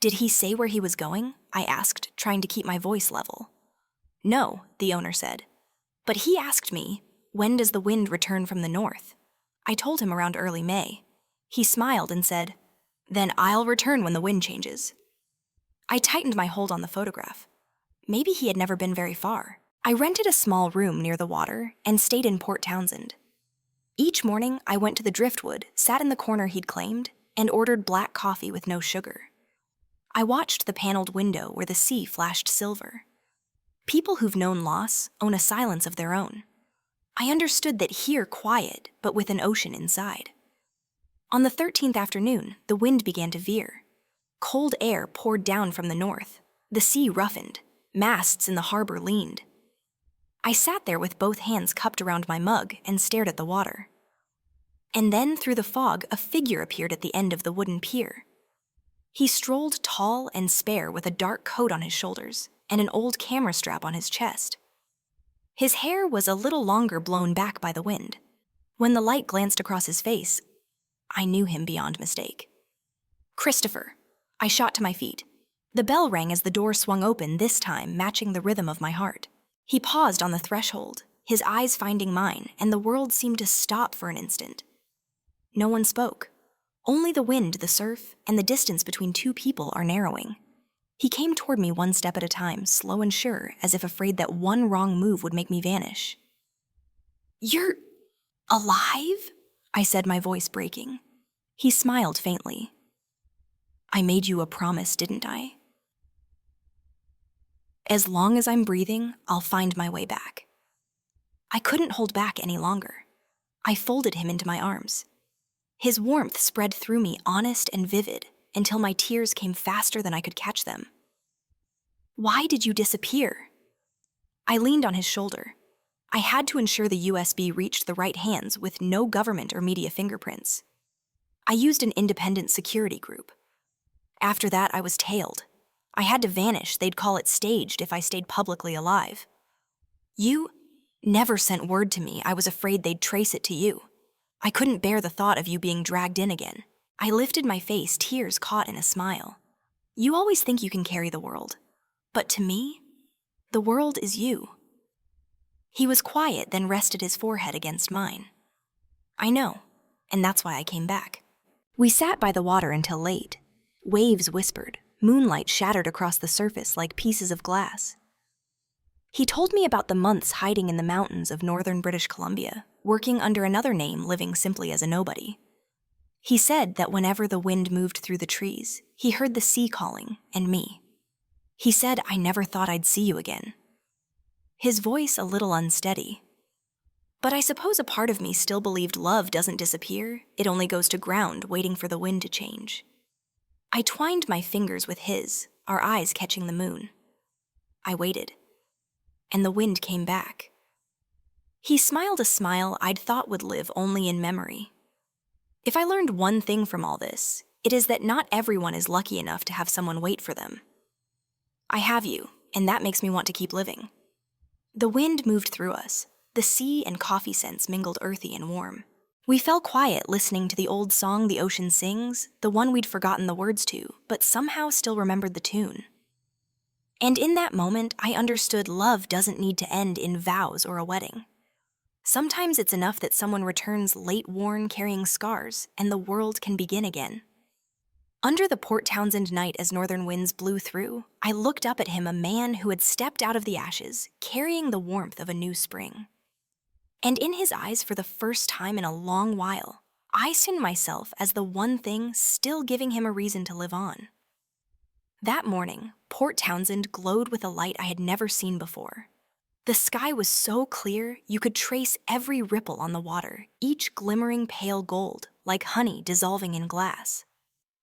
"Did he say where he was going?" I asked, trying to keep my voice level. "No," the owner said. "But he asked me, when does the wind return from the north?" I told him around early May. He smiled and said, "Then I'll return when the wind changes." I tightened my hold on the photograph. Maybe he had never been very far. I rented a small room near the water and stayed in Port Townsend. Each morning, I went to the Driftwood, sat in the corner he'd claimed, and ordered black coffee with no sugar. I watched the paneled window where the sea flashed silver. People who've known loss own a silence of their own. I understood that here quiet, but with an ocean inside. On the 13th afternoon, the wind began to veer. Cold air poured down from the north. The sea roughened. Masts in the harbor leaned. I sat there with both hands cupped around my mug and stared at the water. And then, through the fog, a figure appeared at the end of the wooden pier. He strolled tall and spare with a dark coat on his shoulders and an old camera strap on his chest. His hair was a little longer, blown back by the wind. When the light glanced across his face, I knew him beyond mistake. "Christopher." I shot to my feet. The bell rang as the door swung open, this time matching the rhythm of my heart. He paused on the threshold, his eyes finding mine, and the world seemed to stop for an instant. No one spoke. Only the wind, the surf, and the distance between 2 people are narrowing. He came toward me 1 step at a time, slow and sure, as if afraid that one wrong move would make me vanish. "You're alive?" I said, my voice breaking. He smiled faintly. "I made you a promise, didn't I? As long as I'm breathing, I'll find my way back." I couldn't hold back any longer. I folded him into my arms. His warmth spread through me, honest and vivid, until my tears came faster than I could catch them. Why did you disappear? I leaned on his shoulder. I had to ensure the USB reached the right hands with no government or media fingerprints. I used an independent security group. After that, I was tailed. I had to vanish. They'd call it staged if I stayed publicly alive. You never sent word to me. I was afraid they'd trace it to you. I couldn't bear the thought of you being dragged in again. I lifted my face, tears caught in a smile. You always think you can carry the world. But to me, the world is you. He was quiet, then rested his forehead against mine. I know, and that's why I came back. We sat by the water until late. Waves whispered. Moonlight shattered across the surface like pieces of glass. He told me about the months hiding in the mountains of northern British Columbia, working under another name, living simply as a nobody. He said that whenever the wind moved through the trees, he heard the sea calling, and me. He said I never thought I'd see you again. His voice a little unsteady. But I suppose a part of me still believed love doesn't disappear, it only goes to ground, waiting for the wind to change. I twined my fingers with his, our eyes catching the moon. I waited, and the wind came back. He smiled a smile I'd thought would live only in memory. If I learned one thing from all this, it is that not everyone is lucky enough to have someone wait for them. I have you, and that makes me want to keep living. The wind moved through us. The sea and coffee scents mingled earthy and warm. We fell quiet listening to the old song the ocean sings, the one we'd forgotten the words to, but somehow still remembered the tune. And in that moment, I understood love doesn't need to end in vows or a wedding. Sometimes it's enough that someone returns late worn, carrying scars, and the world can begin again. Under the Port Townsend night as northern winds blew through, I looked up at him, a man who had stepped out of the ashes, carrying the warmth of a new spring. And in his eyes, for the first time in a long while, I seen myself as the one thing still giving him a reason to live on. That morning, Port Townsend glowed with a light I had never seen before. The sky was so clear you could trace every ripple on the water, each glimmering pale gold, like honey dissolving in glass.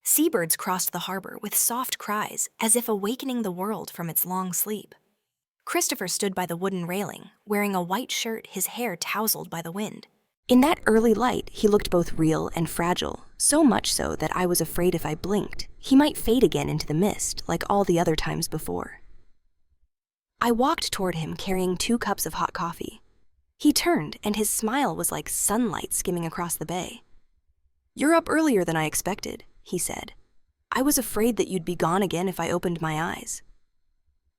Seabirds crossed the harbor with soft cries, as if awakening the world from its long sleep. Christopher stood by the wooden railing, wearing a white shirt, his hair tousled by the wind. In that early light, he looked both real and fragile, so much so that I was afraid if I blinked, he might fade again into the mist, like all the other times before. I walked toward him carrying 2 cups of hot coffee. He turned, and his smile was like sunlight skimming across the bay. "You're up earlier than I expected," he said. "I was afraid that you'd be gone again if I opened my eyes."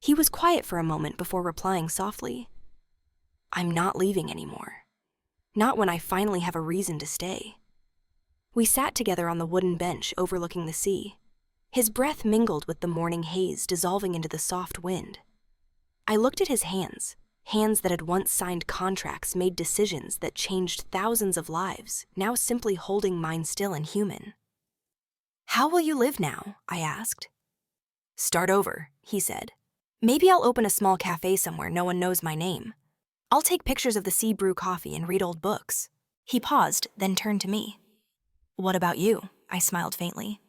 He was quiet for a moment before replying softly, "I'm not leaving anymore. Not when I finally have a reason to stay." We sat together on the wooden bench overlooking the sea. His breath mingled with the morning haze, dissolving into the soft wind. I looked at his hands, hands that had once signed contracts, made decisions that changed thousands of lives, now simply holding mine still and human. "How will you live now?" I asked. "Start over," he said. "Maybe I'll open a small cafe somewhere no one knows my name. I'll take pictures of the sea, brew coffee, and read old books." He paused, then turned to me. "What about you?" I smiled faintly.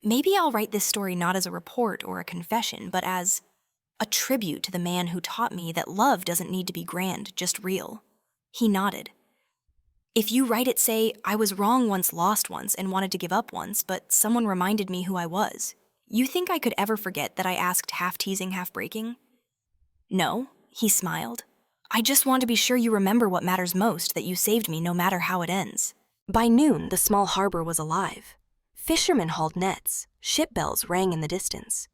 "Maybe I'll write this story not as a report or a confession, but as a tribute to the man who taught me that love doesn't need to be grand, just real." He nodded. "If you write it, say, I was wrong once, lost once, and wanted to give up once, but someone reminded me who I was. You think I could ever forget that I asked, half teasing, half breaking?" "No," he smiled. "I just want to be sure you remember what matters most, that you saved me no matter how it ends." By noon, the small harbor was alive. Fishermen hauled nets. Ship bells rang in the distance.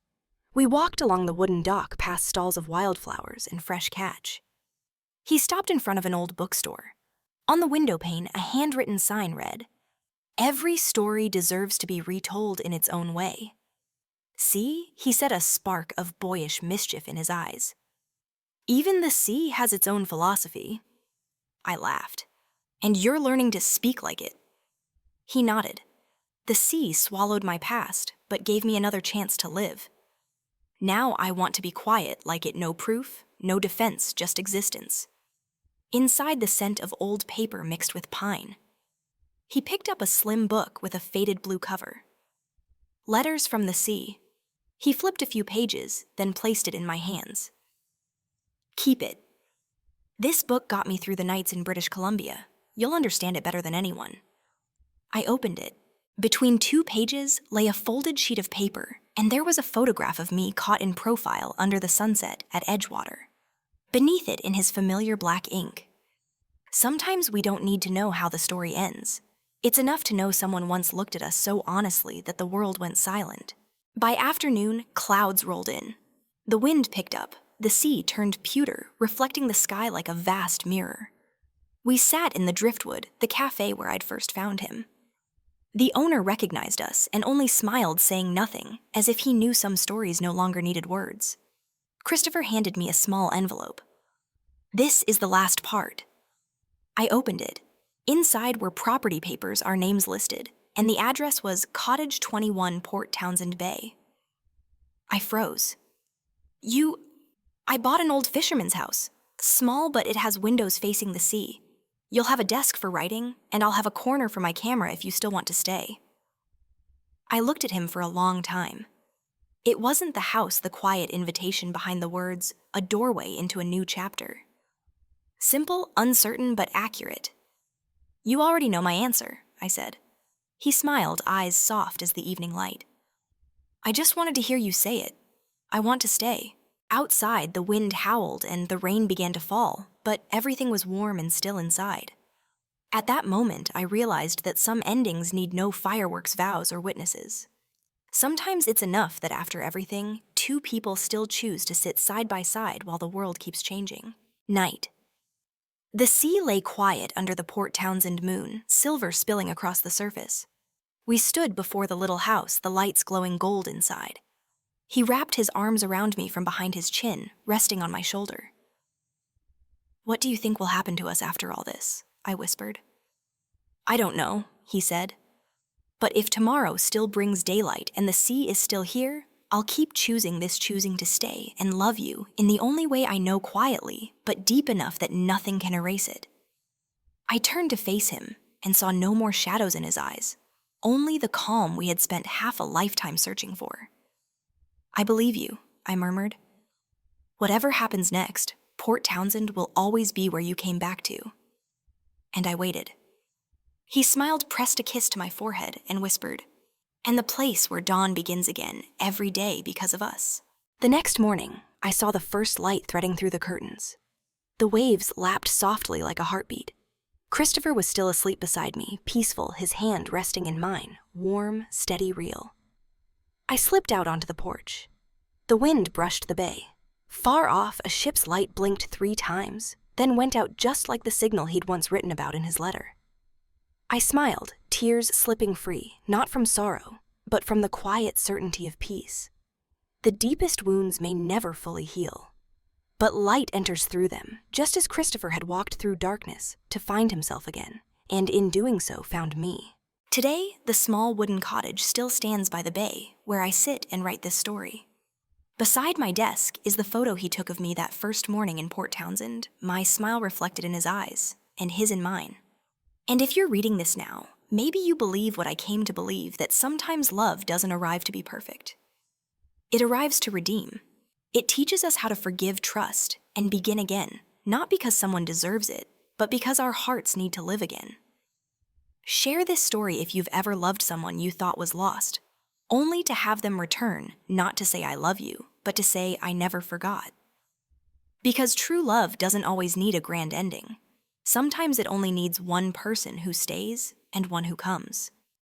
We walked along the wooden dock past stalls of wildflowers and fresh catch. He stopped in front of an old bookstore. On the window pane, a handwritten sign read, "Every story deserves to be retold in its own way." "See," he said, a spark of boyish mischief in his eyes. "Even the sea has its own philosophy." I laughed. "And you're learning to speak like it." He nodded. "The sea swallowed my past, but gave me another chance to live. Now I want to be quiet, like it, no proof, no defense, just existence." Inside, the scent of old paper mixed with pine. He picked up a slim book with a faded blue cover. "Letters from the Sea." He flipped a few pages, then placed it in my hands. Keep it. This book got me through the nights in British Columbia. You'll understand it better than anyone. I opened it. Between 2 pages lay a folded sheet of paper, and there was a photograph of me caught in profile under the sunset at Edgewater. Beneath it, in his familiar black ink. Sometimes we don't need to know how the story ends. It's enough to know someone once looked at us so honestly that the world went silent. By afternoon, clouds rolled in. The wind picked up. The sea turned pewter, reflecting the sky like a vast mirror. We sat in the driftwood, the cafe where I'd first found him. The owner recognized us and only smiled, saying nothing, as if he knew some stories no longer needed words. Christopher handed me a small envelope. This is the last part. I opened it. Inside were property papers, our names listed, and the address was Cottage 21, Port Townsend Bay. I froze. I bought an old fisherman's house. Small, but it has windows facing the sea. You'll have a desk for writing, and I'll have a corner for my camera if you still want to stay. I looked at him for a long time. It wasn't the house, the quiet invitation behind the words, a doorway into a new chapter. Simple, uncertain, but accurate. You already know my answer, I said. He smiled, eyes soft as the evening light. I just wanted to hear you say it. I want to stay. Outside, the wind howled and the rain began to fall, but everything was warm and still inside. At that moment, I realized that some endings need no fireworks, vows, or witnesses. Sometimes it's enough that after everything, 2 people still choose to sit side by side while the world keeps changing. Night. The sea lay quiet under the Port Townsend moon, silver spilling across the surface. We stood before the little house, the lights glowing gold inside. He wrapped his arms around me from behind his chin, resting on my shoulder. What do you think will happen to us after all this? I whispered. I don't know, he said. But if tomorrow still brings daylight and the sea is still here, I'll keep choosing to stay and love you in the only way I know, quietly, but deep enough that nothing can erase it. I turned to face him and saw no more shadows in his eyes, only the calm we had spent half a lifetime searching for. I believe you, I murmured. Whatever happens next, Port Townsend will always be where you came back to. And I waited. He smiled, pressed a kiss to my forehead, and whispered, and the place where dawn begins again, every day because of us. The next morning, I saw the first light threading through the curtains. The waves lapped softly like a heartbeat. Christopher was still asleep beside me, peaceful, his hand resting in mine, warm, steady, real. I slipped out onto the porch. The wind brushed the bay. Far off, a ship's light blinked 3 times, then went out just like the signal he'd once written about in his letter. I smiled, tears slipping free, not from sorrow, but from the quiet certainty of peace. The deepest wounds may never fully heal, but light enters through them, just as Christopher had walked through darkness to find himself again, and in doing so found me. Today, the small wooden cottage still stands by the bay, where I sit and write this story. Beside my desk is the photo he took of me that first morning in Port Townsend, my smile reflected in his eyes, and his in mine. And if you're reading this now, maybe you believe what I came to believe, that sometimes love doesn't arrive to be perfect. It arrives to redeem. It teaches us how to forgive, trust, and begin again, not because someone deserves it, but because our hearts need to live again. Share this story if you've ever loved someone you thought was lost, only to have them return, not to say I love you, but to say I never forgot. Because true love doesn't always need a grand ending. Sometimes it only needs one person who stays and one who comes.